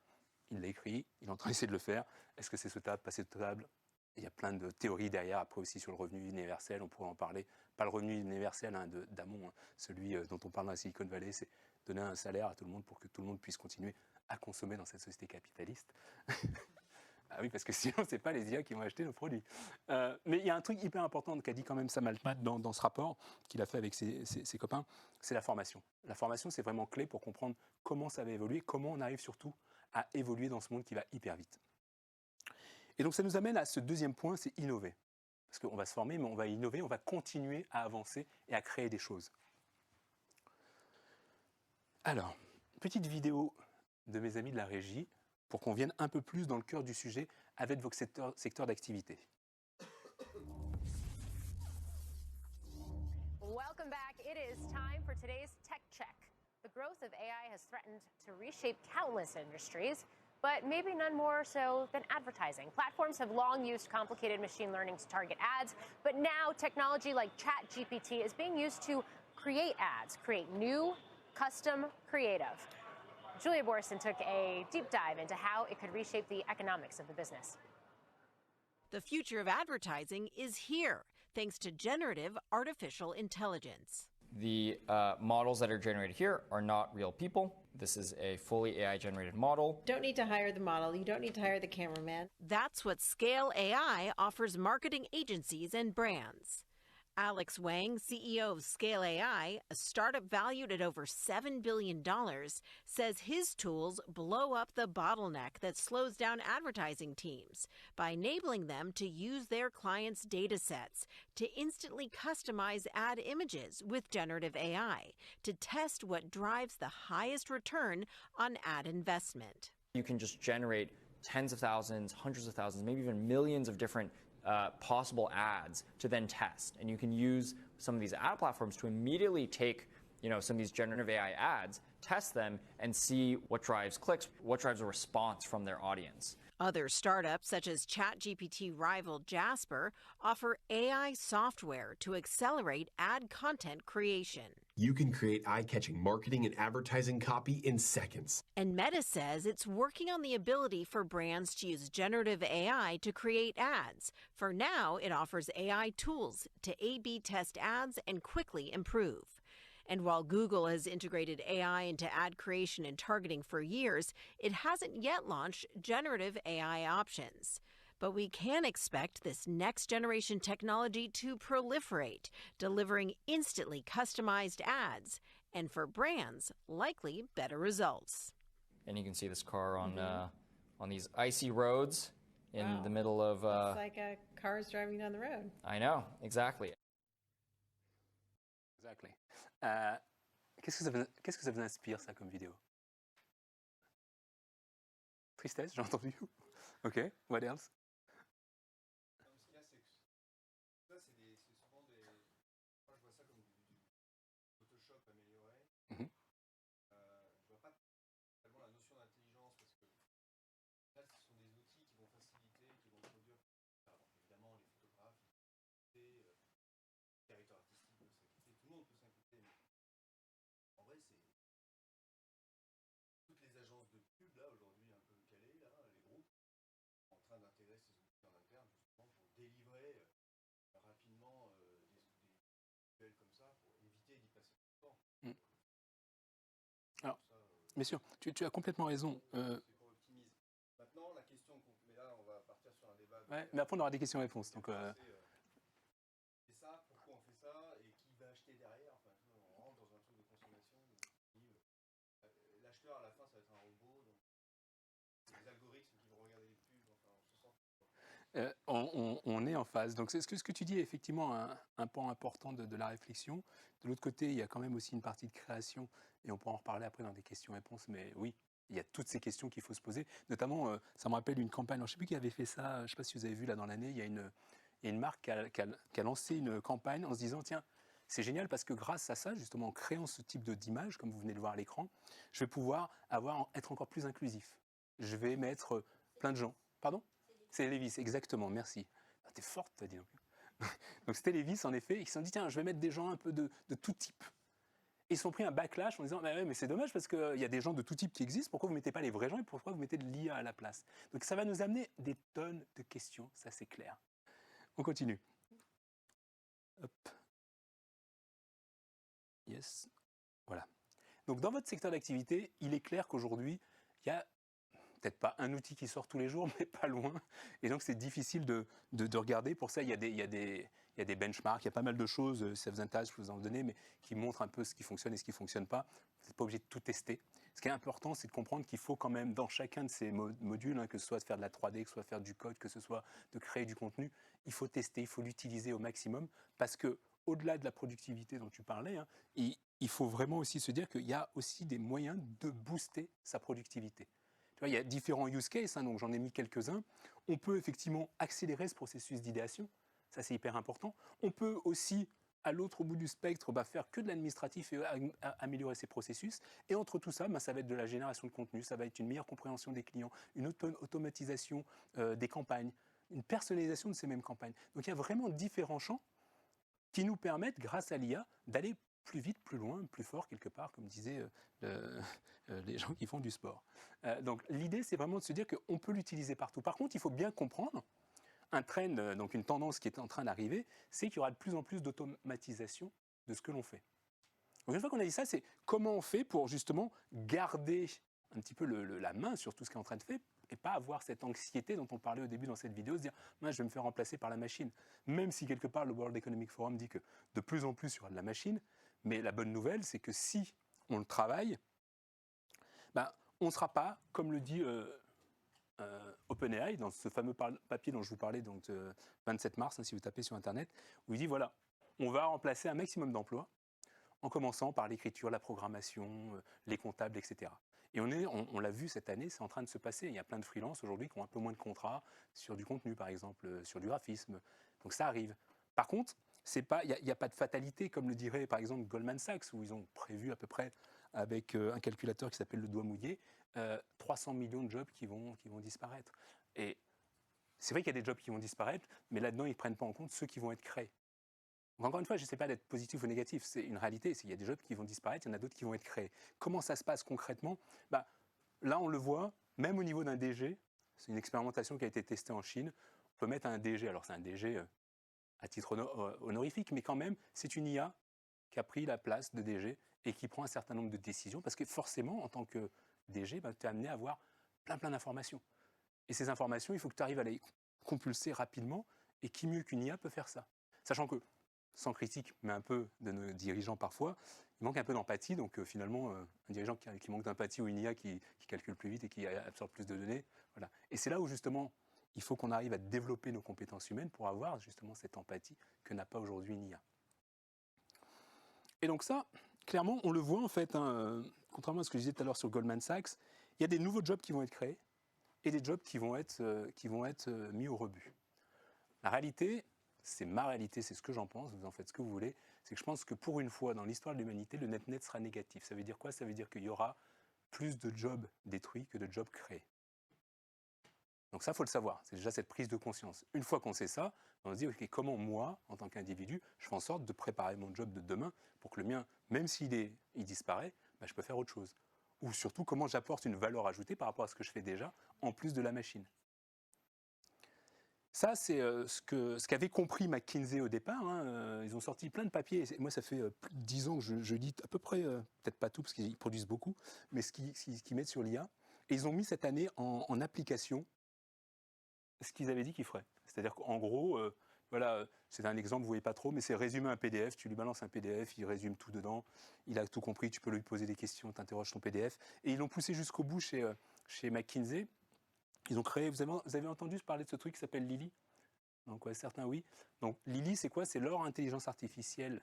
A: Il l'a écrit, il est en train d'essayer de le faire. Est-ce que c'est souhaitable, pas souhaitable? Il y a plein de théories derrière, après aussi sur le revenu universel, on pourrait en parler. Pas le revenu universel d'Amon, celui dont on parle dans la Silicon Valley, c'est donner un salaire à tout le monde pour que tout le monde puisse continuer à consommer dans cette société capitaliste. Ah oui, parce que sinon, ce n'est pas les IA qui vont acheter nos produits. Mais il y a un truc hyper important qu'a dit quand même Sam Altman dans ce rapport qu'il a fait avec ses copains, c'est la formation. La formation, c'est vraiment clé pour comprendre comment ça va évoluer, comment on arrive surtout à évoluer dans ce monde qui va hyper vite. Et donc ça nous amène à ce deuxième point, c'est innover. Parce qu'on va se former, mais on va innover, on va continuer à avancer et à créer des choses. Alors, petite vidéo de mes amis de la régie pour qu'on vienne un peu plus dans le cœur du sujet avec vos secteurs d'activité.
I: Welcome back. It is time for today's Tech Check. The growth of AI has threatened to reshape countless industries, but maybe none more so than advertising. Platforms have long used complicated machine learning to target ads, but now technology like ChatGPT is being used to create ads, create new, custom, creative. Julia Borson took a deep dive into how it could reshape the economics of the business.
J: The future of advertising is here, thanks to generative artificial intelligence.
K: The models that are generated here are not real people. This is a fully AI-generated model.
L: Don't need to hire the model. You don't need to hire the cameraman.
J: That's what Scale AI offers marketing agencies and brands. Alex Wang, CEO of Scale AI, a startup valued at over $7 billion, says his tools blow up the bottleneck that slows down advertising teams by enabling them to use their clients' data sets to instantly customize ad images with generative AI to test what drives the highest return on ad investment.
K: You can just generate tens of thousands, hundreds of thousands, maybe even millions of different possible ads to then test. And you can use some of these ad platforms to immediately take, some of these generative AI ads, test them, and see what drives clicks, what drives a response from their audience.
J: Other startups, such as ChatGPT rival Jasper, offer AI software to accelerate ad content creation.
M: You can create eye-catching marketing and advertising copy in seconds.
J: And Meta says it's working on the ability for brands to use generative AI to create ads. For now, it offers AI tools to A/B test ads and quickly improve. And while Google has integrated AI into ad creation and targeting for years, it hasn't yet launched generative AI options. But we can expect this next-generation technology to proliferate, delivering instantly customized ads, and for brands, likely better results.
K: And you can see this car on these icy roads in the middle of...
L: It's like cars driving down the road.
K: I know, exactly.
A: Exactly. Qu'est-ce que ça vous inspire, ça, comme vidéo? Tristesse, j'ai entendu. OK, what else?
G: Toutes les agences de pub là aujourd'hui un peu calées là, les groupes, en train d'intégrer
A: bien sûr, tu as complètement raison.
G: C'est qu'on optimise. Maintenant, la question, mais là, on va partir sur un débat.
A: Ouais, mais après, on aura des questions-réponses. Donc,
G: C'est ça, pourquoi on fait ça, et qui va acheter derrière. Enfin, on rentre dans un truc de consommation. L'acheteur, à la fin, ça va être un robot. Donc, les algorithmes qui vont regarder les pubs. Enfin, on se sent.
A: on est en phase. Donc, ce que tu dis est effectivement un pan important de la réflexion. De l'autre côté, il y a quand même aussi une partie de création, et on pourra en reparler après dans des questions-réponses. Mais oui, il y a toutes ces questions qu'il faut se poser. Notamment, ça me rappelle une campagne, alors, je ne sais plus qui avait fait ça, je ne sais pas si vous avez vu là dans l'année, il y a une marque qui a lancé une campagne en se disant, tiens, c'est génial parce que grâce à ça, justement, en créant ce type d'image, comme vous venez de le voir à l'écran, je vais pouvoir être encore plus inclusif. Je vais mettre plein de gens. Pardon ? C'est Levis, exactement, merci. Ah, t'es forte, t'as dit. Donc c'était Levis, en effet, ils se sont dit, tiens, je vais mettre des gens un peu de tout type. Et ils se sont pris un backlash en disant, bah ouais, mais c'est dommage parce qu'il y a des gens de tout type qui existent, pourquoi vous ne mettez pas les vrais gens et pourquoi vous mettez de l'IA à la place? Donc ça va nous amener des tonnes de questions, ça c'est clair. On continue. Hop. Yes. Voilà. Donc dans votre secteur d'activité, il est clair qu'aujourd'hui, il y a peut-être pas un outil qui sort tous les jours, mais pas loin. Et donc, c'est difficile de regarder. Pour ça, il y a des benchmarks, il y a pas mal de choses, ça vous intéresse, je peux vous en donner, mais qui montrent un peu ce qui fonctionne et ce qui ne fonctionne pas. Vous n'êtes pas obligé de tout tester. Ce qui est important, c'est de comprendre qu'il faut quand même, dans chacun de ces modules, hein, que ce soit de faire de la 3D, que ce soit de faire du code, que ce soit de créer du contenu, il faut tester, il faut l'utiliser au maximum, parce que au-delà de la productivité dont tu parlais, hein, il faut vraiment aussi se dire qu'il y a aussi des moyens de booster sa productivité. Il y a différents use cases, hein, donc j'en ai mis quelques-uns. On peut effectivement accélérer ce processus d'idéation, ça c'est hyper important. On peut aussi, à l'autre bout du spectre, faire que de l'administratif et améliorer ces processus. Et entre tout ça, ça va être de la génération de contenu, ça va être une meilleure compréhension des clients, une automatisation des campagnes, une personnalisation de ces mêmes campagnes. Donc il y a vraiment différents champs qui nous permettent, grâce à l'IA, d'aller plus vite, plus loin, plus fort quelque part, comme disaient les gens qui font du sport. Donc l'idée, c'est vraiment de se dire qu'on peut l'utiliser partout. Par contre, il faut bien comprendre un trend, donc une tendance qui est en train d'arriver, c'est qu'il y aura de plus en plus d'automatisation de ce que l'on fait. Donc une fois qu'on a dit ça, c'est comment on fait pour justement garder un petit peu la main sur tout ce qui est en train de faire et pas avoir cette anxiété dont on parlait au début dans cette vidéo, se dire moi, je vais me faire remplacer par la machine. Même si quelque part le World Economic Forum dit que de plus en plus il y aura de la machine, mais la bonne nouvelle, c'est que si on le travaille, on ne sera pas, comme le dit OpenAI, dans ce fameux papier dont je vous parlais, donc 27 mars, hein, si vous tapez sur Internet, où il dit voilà, on va remplacer un maximum d'emplois, en commençant par l'écriture, la programmation, les comptables, etc. Et on l'a vu cette année, c'est en train de se passer. Il y a plein de freelances aujourd'hui qui ont un peu moins de contrats sur du contenu, par exemple, sur du graphisme. Donc ça arrive. Par contre, il n'y a pas de fatalité, comme le dirait par exemple Goldman Sachs, où ils ont prévu à peu près, avec un calculateur qui s'appelle le doigt mouillé, 300 millions de jobs qui vont disparaître. Et c'est vrai qu'il y a des jobs qui vont disparaître, mais là-dedans, ils ne prennent pas en compte ceux qui vont être créés. Donc encore une fois, je ne sais pas d'être positif ou négatif, c'est une réalité. Il y a des jobs qui vont disparaître, il y en a d'autres qui vont être créés. Comment ça se passe concrètement? Là, on le voit, même au niveau d'un DG, c'est une expérimentation qui a été testée en Chine, on peut mettre un DG, alors c'est un DG à titre honorifique, mais quand même, c'est une IA qui a pris la place de DG et qui prend un certain nombre de décisions, parce que forcément, en tant que DG, tu es amené à avoir plein d'informations. Et ces informations, il faut que tu arrives à les compulser rapidement, et qui mieux qu'une IA peut faire ça? Sachant que, sans critique, mais un peu de nos dirigeants parfois, il manque un peu d'empathie, donc finalement, un dirigeant qui manque d'empathie ou une IA qui calcule plus vite et qui absorbe plus de données, voilà. Et c'est là où justement, il faut qu'on arrive à développer nos compétences humaines pour avoir justement cette empathie que n'a pas aujourd'hui une IA. Et donc ça, clairement, on le voit en fait, hein, contrairement à ce que je disais tout à l'heure sur Goldman Sachs, il y a des nouveaux jobs qui vont être créés et des jobs qui vont être mis au rebut. La réalité, c'est ma réalité, c'est ce que j'en pense, vous en faites ce que vous voulez, c'est que je pense que pour une fois dans l'histoire de l'humanité, le net sera négatif. Ça veut dire quoi? Ça veut dire qu'il y aura plus de jobs détruits que de jobs créés. Donc ça, il faut le savoir, c'est déjà cette prise de conscience. Une fois qu'on sait ça, on se dit, ok, comment moi, en tant qu'individu, je fais en sorte de préparer mon job de demain pour que le mien, même s'il disparaît, je peux faire autre chose. Ou surtout, comment j'apporte une valeur ajoutée par rapport à ce que je fais déjà, en plus de la machine. Ça, c'est ce qu'avait compris McKinsey au départ. Hein. Ils ont sorti plein de papiers. Moi, ça fait plus de 10 ans que je lis à peu près, peut-être pas tout, parce qu'ils produisent beaucoup, mais ce qu'ils mettent sur l'IA. Et ils ont mis cette année en application ce qu'ils avaient dit qu'ils feraient. C'est-à-dire qu'en gros, voilà, c'est un exemple, vous ne voyez pas trop, mais c'est résumer un PDF. Tu lui balances un PDF, il résume tout dedans. Il a tout compris, tu peux lui poser des questions, tu interroges ton PDF. Et ils l'ont poussé jusqu'au bout chez McKinsey. Ils ont créé, vous avez entendu parler de ce truc qui s'appelle Lily? Donc ouais, certains oui. Donc Lily, c'est quoi? C'est leur intelligence artificielle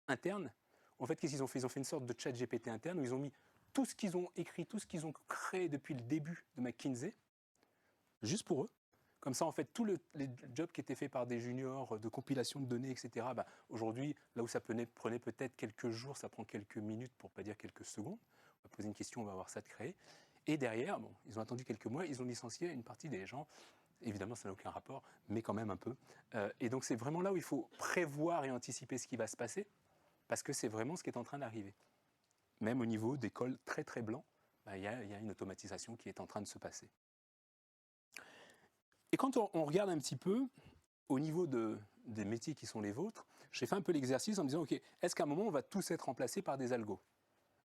A: interne. En fait, qu'est-ce qu'ils ont fait? Ils ont fait une sorte de chat GPT interne où ils ont mis tout ce qu'ils ont écrit, tout ce qu'ils ont créé depuis le début de McKinsey, juste pour eux. Comme ça, en fait, tous les jobs qui étaient faits par des juniors, de compilation de données, etc., aujourd'hui, là où ça prenait peut-être quelques jours, ça prend quelques minutes, pour ne pas dire quelques secondes. On va poser une question, on va voir ça de créer. Et derrière, bon, ils ont attendu quelques mois, ils ont licencié une partie des gens. Évidemment, ça n'a aucun rapport, mais quand même un peu. Et donc, c'est vraiment là où il faut prévoir et anticiper ce qui va se passer, parce que c'est vraiment ce qui est en train d'arriver. Même au niveau des cols très très blancs, il y a une automatisation qui est en train de se passer. Et quand on regarde un petit peu au niveau des métiers qui sont les vôtres, j'ai fait un peu l'exercice en me disant, OK, est-ce qu'à un moment, on va tous être remplacés par des algos?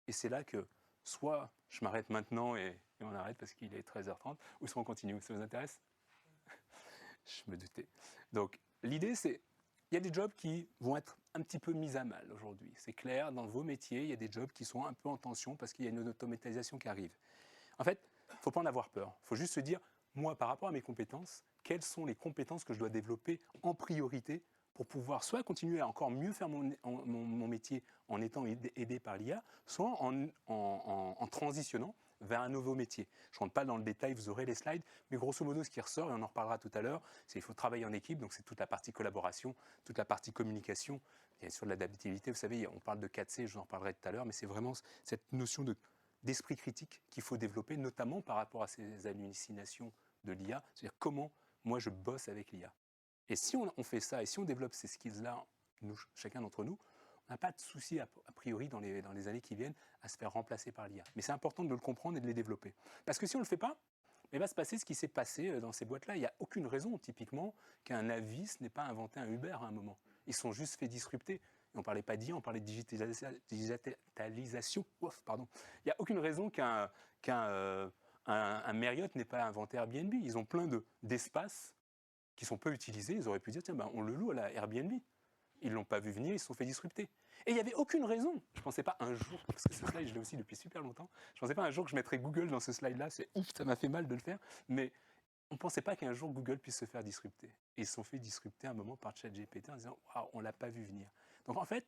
A: Et c'est là que soit je m'arrête maintenant et on arrête parce qu'il est 13h30, ou soit on continue. Ça vous intéresse? Je me doutais. Donc, l'idée, c'est il y a des jobs qui vont être un petit peu mis à mal aujourd'hui. C'est clair, dans vos métiers, il y a des jobs qui sont un peu en tension parce qu'il y a une automatisation qui arrive. En fait, il ne faut pas en avoir peur. Il faut juste se dire, moi, par rapport à mes compétences, quelles sont les compétences que je dois développer en priorité pour pouvoir soit continuer à encore mieux faire mon métier en étant aidé par l'IA, soit en transitionnant vers un nouveau métier. Je ne rentre pas dans le détail, vous aurez les slides, mais grosso modo, ce qui ressort, et on en reparlera tout à l'heure, c'est qu'il faut travailler en équipe, donc c'est toute la partie collaboration, toute la partie communication, bien sûr de l'adaptabilité. Vous savez, on parle de 4C, je vous en reparlerai tout à l'heure, mais c'est vraiment cette notion d'esprit critique qu'il faut développer, notamment par rapport à ces hallucinations de l'IA, c'est-à-dire comment moi je bosse avec l'IA. Et si on fait ça, et si on développe ces skills-là, chacun d'entre nous, on n'a pas de souci a priori dans les années qui viennent à se faire remplacer par l'IA. Mais c'est important de le comprendre et de les développer. Parce que si on ne le fait pas, il va se passer ce qui s'est passé dans ces boîtes-là. Il n'y a aucune raison, typiquement, qu'un Avis n'ait pas inventé un Uber à un moment. Ils sont juste fait disrupter. Et on ne parlait pas d'IA, on parlait de digitalisation. Pardon. Il n'y a aucune raison qu'un Marriott n'ait pas inventé Airbnb. Ils ont plein d'espaces qui sont peu utilisés. Ils auraient pu dire, tiens, on le loue à la Airbnb. Ils ne l'ont pas vu venir, ils se sont fait disrupter. Et il n'y avait aucune raison. Je ne pensais pas un jour, parce que ce slide, je l'ai aussi depuis super longtemps, je ne pensais pas un jour que je mettrais Google dans ce slide-là. C'est ouf, ça m'a fait mal de le faire. Mais on ne pensait pas qu'un jour Google puisse se faire disrupter. Et ils se sont fait disrupter à un moment par ChatGPT en disant, waouh, on ne l'a pas vu venir. Donc en fait,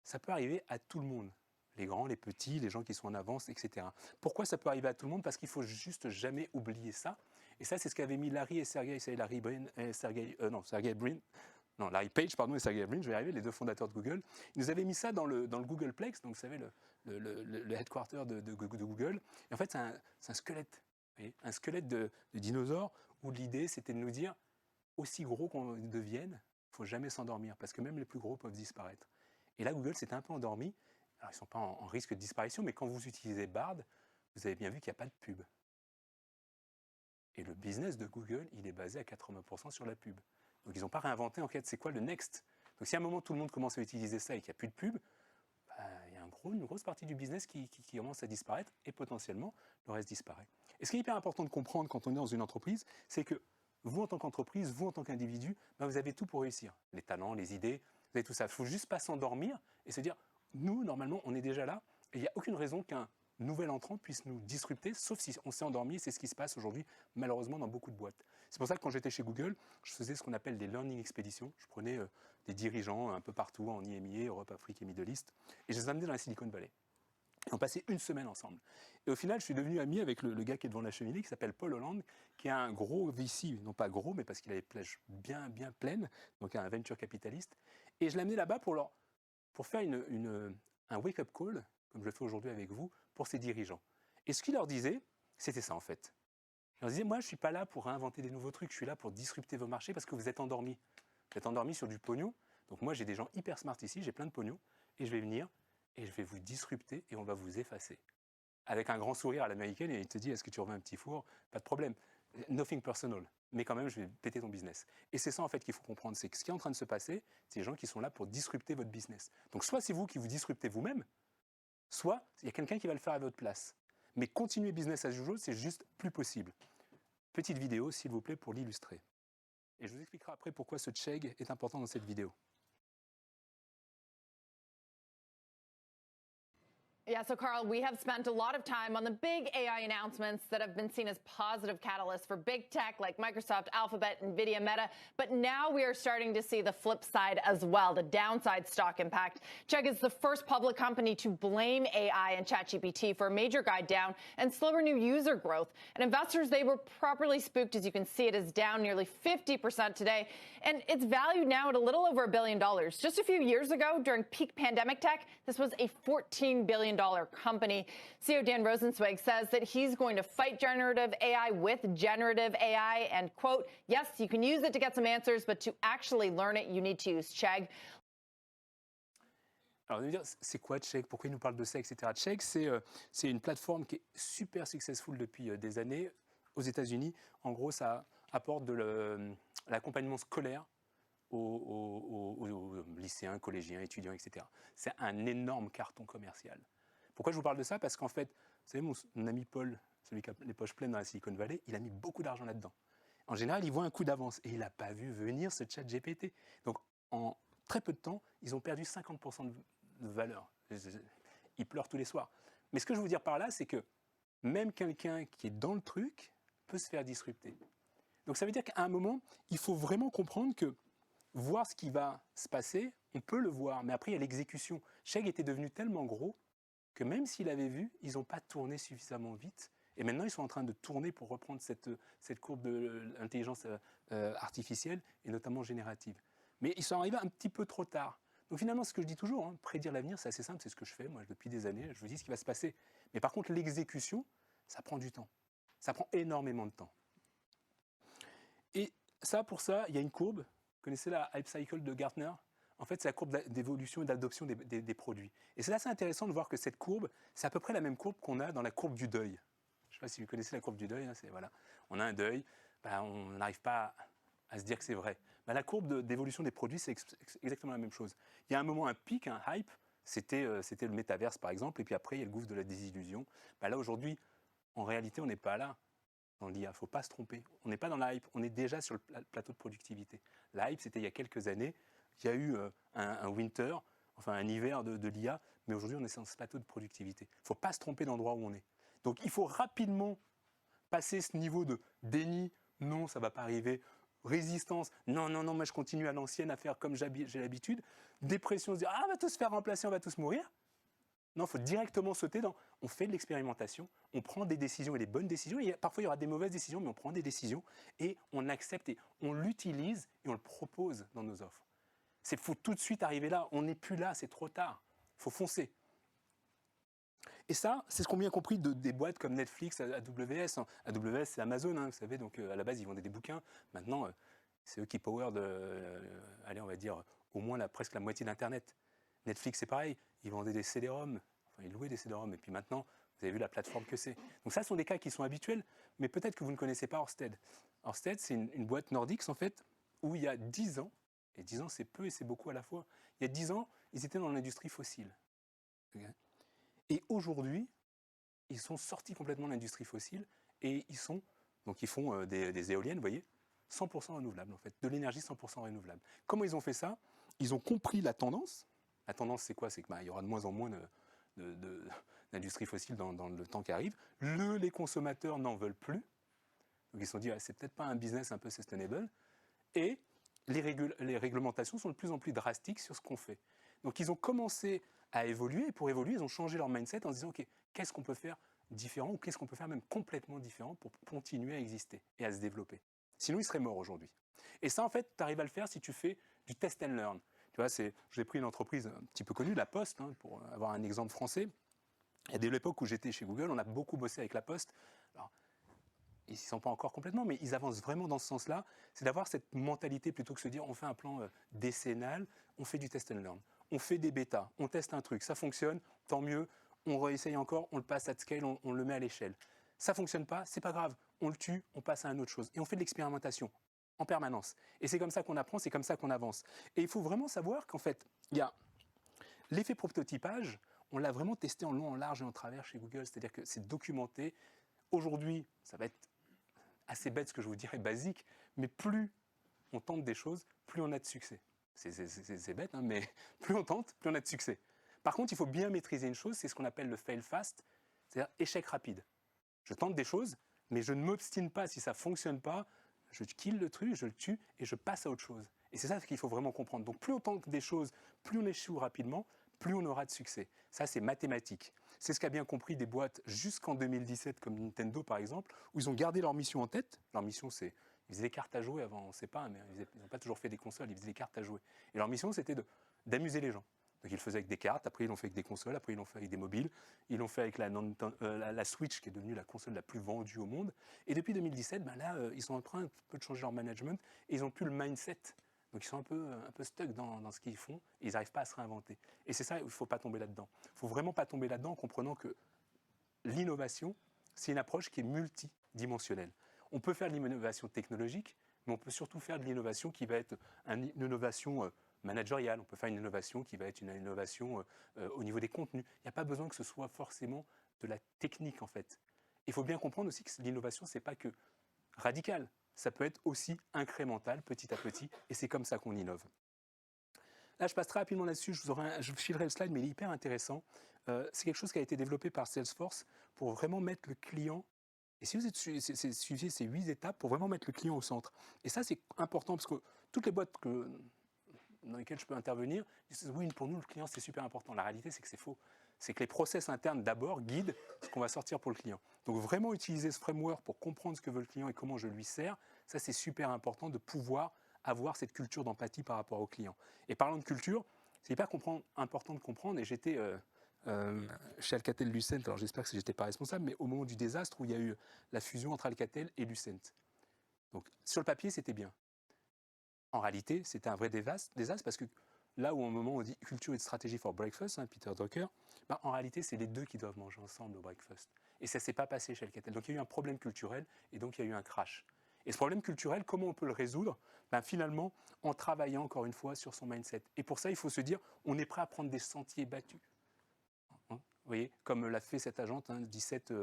A: ça peut arriver à tout le monde. Les grands, les petits, les gens qui sont en avance, etc. Pourquoi ça peut arriver à tout le monde? Parce qu'il ne faut juste jamais oublier ça. Et ça, c'est ce qu'avaient mis Larry et Sergey. C'est Larry Page, pardon, et Sergey Brin, je vais y arriver, les deux fondateurs de Google. Ils nous avaient mis ça dans le Googleplex, donc vous savez, le headquarter de Google. Et en fait, c'est un squelette, vous voyez, un squelette de dinosaure, où l'idée, c'était de nous dire, aussi gros qu'on devienne, il ne faut jamais s'endormir, parce que même les plus gros peuvent disparaître. Et là, Google s'était un peu endormi. Alors, ils ne sont pas en risque de disparition, mais quand vous utilisez Bard, vous avez bien vu qu'il n'y a pas de pub. Et le business de Google, il est basé à 80% sur la pub. Donc, ils n'ont pas réinventé, en fait, c'est quoi le next? Donc, si à un moment, tout le monde commence à utiliser ça et qu'il n'y a plus de pub, il y a une grosse partie du business qui commence à disparaître et potentiellement, le reste disparaît. Et ce qui est hyper important de comprendre quand on est dans une entreprise, c'est que vous, en tant qu'entreprise, vous, en tant qu'individu, vous avez tout pour réussir. Les talents, les idées, vous avez tout ça. Il ne faut juste pas s'endormir et se dire, nous, normalement, on est déjà là et il n'y a aucune raison qu'un nouvel entrant puisse nous disrupter, sauf si on s'est endormi, et c'est ce qui se passe aujourd'hui, malheureusement, dans beaucoup de boîtes. C'est pour ça que quand j'étais chez Google, je faisais ce qu'on appelle des learning expeditions. Je prenais des dirigeants un peu partout, en IMIA, Europe, Afrique et Middle East, et je les amenais dans la Silicon Valley. Et on passait une semaine ensemble. Et au final, je suis devenu ami avec le gars qui est devant la cheminée, qui s'appelle Paul Holland, qui est un gros VC, non pas gros, mais parce qu'il a les plages bien pleines, donc un venture capitaliste. Et je l'ai amené là-bas pour faire un wake-up call, comme je le fais aujourd'hui avec vous, pour ces dirigeants. Et ce qu'il leur disait, c'était ça en fait. Il leur disait, moi je ne suis pas là pour réinventer des nouveaux trucs, je suis là pour disrupter vos marchés parce que vous êtes endormis. Vous êtes endormis sur du pognon. Donc moi j'ai des gens hyper smart ici, j'ai plein de pognon, et je vais venir et je vais vous disrupter et on va vous effacer. Avec un grand sourire à l'américaine, et il te dit, est-ce que tu remets un petit four? Pas de problème. Nothing personal, mais quand même, je vais péter ton business. Et c'est ça, en fait, qu'il faut comprendre, c'est que ce qui est en train de se passer, c'est les gens qui sont là pour disrupter votre business. Donc, soit c'est vous qui vous disruptez vous-même, soit il y a quelqu'un qui va le faire à votre place. Mais continuer business as usual, c'est juste plus possible. Petite vidéo, s'il vous plaît, pour l'illustrer. Et je vous expliquerai après pourquoi ce chegg est important dans cette vidéo.
N: Yeah, so Carl, we have spent a lot of time on the big AI announcements that have been seen as positive catalysts for big tech like Microsoft, Alphabet, NVIDIA, Meta. But now we are starting to see the flip side as well, the downside stock impact. Chegg is the first public company to blame AI and ChatGPT for a major guide down and slower new user growth. And investors, they were properly spooked. As you can see, it is down nearly 50% today. And it's valued now at a little over $1 billion. Just a few years ago, during peak pandemic tech, this was a $14 billion company. CEO Dan Rosensweig says that he's going to fight generative AI with generative AI and, quote, yes, you can use it to get some answers, but to actually learn it, you need to use Chegg.
A: Alors, vous allez me dire, c'est quoi Chegg? Pourquoi il nous parle de ça, etc. Chegg, c'est une plateforme qui est super successful depuis des années aux États-Unis. En gros, ça apporte de l'accompagnement scolaire aux lycéens, collégiens, étudiants, etc. C'est un énorme carton commercial. Pourquoi je vous parle de ça? Parce qu'en fait, vous savez, mon ami Paul, celui qui a les poches pleines dans la Silicon Valley, il a mis beaucoup d'argent là-dedans. En général, il voit un coup d'avance et il n'a pas vu venir ce chat GPT. Donc, en très peu de temps, ils ont perdu 50% de valeur. Ils pleurent tous les soirs. Mais ce que je veux vous dire par là, c'est que même quelqu'un qui est dans le truc peut se faire disrupter. Donc, ça veut dire qu'à un moment, il faut vraiment comprendre que voir ce qui va se passer, on peut le voir, mais après, il y a l'exécution. Chegg était devenu tellement gros que même s'ils l'avaient vu, ils n'ont pas tourné suffisamment vite. Et maintenant, ils sont en train de tourner pour reprendre cette courbe de l'intelligence artificielle, et notamment générative. Mais ils sont arrivés un petit peu trop tard. Donc finalement, ce que je dis toujours, hein, prédire l'avenir, c'est assez simple, c'est ce que je fais, moi, depuis des années, je vous dis ce qui va se passer. Mais par contre, l'exécution, ça prend du temps. Ça prend énormément de temps. Et ça, pour ça, il y a une courbe. Vous connaissez la Hype Cycle de Gartner? En fait, c'est la courbe d'évolution et d'adoption des produits. Et c'est assez intéressant de voir que cette courbe, c'est à peu près la même courbe qu'on a dans la courbe du deuil. Je ne sais pas si vous connaissez la courbe du deuil. Hein, voilà. On a un deuil, on n'arrive pas à se dire que c'est vrai. La courbe d'évolution des produits, c'est exactement la même chose. Il y a un moment, un pic, un hype, c'était le métaverse, par exemple, et puis après, il y a le gouffre de la désillusion. Là, aujourd'hui, en réalité, on n'est pas là dans l'IA. Il ne faut pas se tromper. On n'est pas dans la hype, on est déjà sur le plateau de productivité. La hype, c'était il y a quelques années. Il y a eu un winter, enfin un hiver de l'IA, mais aujourd'hui, on est sur ce plateau de productivité. Il ne faut pas se tromper d'endroit où on est. Donc, il faut rapidement passer ce niveau de déni, non, ça ne va pas arriver, résistance, non, moi je continue à l'ancienne à faire comme j'ai l'habitude, dépression, se dire, on va tous se faire remplacer, on va tous mourir. Non, il faut directement sauter dans, on fait de l'expérimentation, on prend des décisions et des bonnes décisions, et parfois il y aura des mauvaises décisions, mais on prend des décisions et on accepte et on l'utilise et on le propose dans nos offres. Il faut tout de suite arriver là. On n'est plus là, c'est trop tard. Il faut foncer. Et ça, c'est ce qu'ont bien compris des boîtes comme Netflix, AWS. AWS, c'est Amazon, hein, vous savez. Donc, à la base, ils vendaient des bouquins. Maintenant, c'est eux qui power allez, on va dire, au moins presque la moitié d'Internet. Netflix, c'est pareil. Ils vendaient des CD-ROM. Enfin, ils louaient des CD-ROM. Et puis maintenant, vous avez vu la plateforme que c'est. Donc, ça, ce sont des cas qui sont habituels. Mais peut-être que vous ne connaissez pas Ørsted. Ørsted, c'est une boîte nordique, en fait, où il y a 10 ans, et 10 ans, c'est peu et c'est beaucoup à la fois. Il y a 10 ans, ils étaient dans l'industrie fossile. Okay. Et aujourd'hui, ils sont sortis complètement de l'industrie fossile et ils font des éoliennes, vous voyez, 100% renouvelables en fait, de l'énergie 100% renouvelable. Comment ils ont fait ça? Ils ont compris la tendance. La tendance, c'est quoi? C'est qu'il y aura de moins en moins d'industrie fossile dans le temps qui arrive. Les consommateurs n'en veulent plus. Donc ils se sont dit, c'est peut-être pas un business un peu sustainable. Et les réglementations sont de plus en plus drastiques sur ce qu'on fait. Donc, ils ont commencé à évoluer, et pour évoluer, ils ont changé leur mindset en se disant, OK, qu'est-ce qu'on peut faire différent, ou qu'est-ce qu'on peut faire même complètement différent pour continuer à exister et à se développer. Sinon, ils seraient morts aujourd'hui. Et ça, en fait, tu arrives à le faire si tu fais du test and learn. Tu vois, j'ai pris une entreprise un petit peu connue, La Poste, hein, pour avoir un exemple français. Et dès l'époque où j'étais chez Google, on a beaucoup bossé avec La Poste. Alors, ils ne s'y sont pas encore complètement, mais ils avancent vraiment dans ce sens-là. C'est d'avoir cette mentalité plutôt que de se dire on fait un plan décennal, on fait du test and learn. On fait des bêtas, on teste un truc, ça fonctionne, tant mieux, on réessaye encore, on le passe à scale, on le met à l'échelle. Ça ne fonctionne pas, c'est pas grave, on le tue, on passe à une autre chose. Et on fait de l'expérimentation en permanence. Et c'est comme ça qu'on apprend, c'est comme ça qu'on avance. Et il faut vraiment savoir qu'en fait, il y a l'effet prototypage, on l'a vraiment testé en long, en large et en travers chez Google, c'est-à-dire que c'est documenté. Aujourd'hui, ça va être assez bête ce que je vous dirais, basique, mais plus on tente des choses, plus on a de succès. C'est bête, hein, mais plus on tente, plus on a de succès. Par contre, il faut bien maîtriser une chose, c'est ce qu'on appelle le fail fast, c'est-à-dire échec rapide. Je tente des choses, mais je ne m'obstine pas. Si ça ne fonctionne pas, je kill le truc, je le tue et je passe à autre chose. Et c'est ça qu'il faut vraiment comprendre. Donc plus on tente des choses, plus on échoue rapidement, plus on aura de succès. Ça, c'est mathématique. C'est ce qu'a bien compris des boîtes jusqu'en 2017, comme Nintendo par exemple, où ils ont gardé leur mission en tête. Leur mission, c'est... Ils faisaient des cartes à jouer avant, on ne sait pas, mais ils n'ont pas toujours fait des consoles, ils faisaient des cartes à jouer. Et leur mission, c'était d'amuser les gens. Donc ils le faisaient avec des cartes, après ils l'ont fait avec des consoles, après ils l'ont fait avec des mobiles, ils l'ont fait avec la Switch, qui est devenue la console la plus vendue au monde. Et depuis 2017, ils sont en train un peu de changer leur management, et ils n'ont plus le mindset. Donc ils sont un peu stuck dans ce qu'ils font, et ils n'arrivent pas à se réinventer. Et c'est ça, il ne faut pas tomber là-dedans. Il ne faut vraiment pas tomber là-dedans en comprenant que l'innovation, c'est une approche qui est multidimensionnelle. On peut faire de l'innovation technologique, mais on peut surtout faire de l'innovation qui va être une innovation managériale. On peut faire une innovation qui va être une innovation au niveau des contenus. Il n'y a pas besoin que ce soit forcément de la technique, en fait. Il faut bien comprendre aussi que l'innovation, ce n'est pas que radical. Ça peut être aussi incrémental, petit à petit, et c'est comme ça qu'on innove. Là, je passe très rapidement là-dessus, je filerai le slide, mais il est hyper intéressant. C'est quelque chose qui a été développé par Salesforce pour vraiment mettre le client. Et si vous suivez ces 8 étapes pour vraiment mettre le client au centre. Et ça, c'est important parce que toutes les boîtes dans lesquelles je peux intervenir disent oui, pour nous, le client, c'est super important. La réalité, c'est que c'est faux. C'est que les process internes, d'abord, guident ce qu'on va sortir pour le client. Donc, vraiment utiliser ce framework pour comprendre ce que veut le client et comment je lui sers, ça, c'est super important de pouvoir avoir cette culture d'empathie par rapport au client. Et parlant de culture, c'est hyper important de comprendre. Et j'étais... chez Alcatel-Lucent, alors j'espère que je n'étais pas responsable, mais au moment du désastre où il y a eu la fusion entre Alcatel et Lucent. Donc sur le papier, c'était bien. En réalité, c'était un vrai désastre parce que là où au moment où on dit culture et stratégie for breakfast, Peter Drucker, en réalité, c'est les deux qui doivent manger ensemble au breakfast. Et ça ne s'est pas passé chez Alcatel. Donc il y a eu un problème culturel et donc il y a eu un crash. Et ce problème culturel, comment on peut le résoudre ? Finalement, en travaillant encore une fois sur son mindset. Et pour ça, il faut se dire, on est prêt à prendre des sentiers battus. Vous voyez, comme l'a fait cette agence 17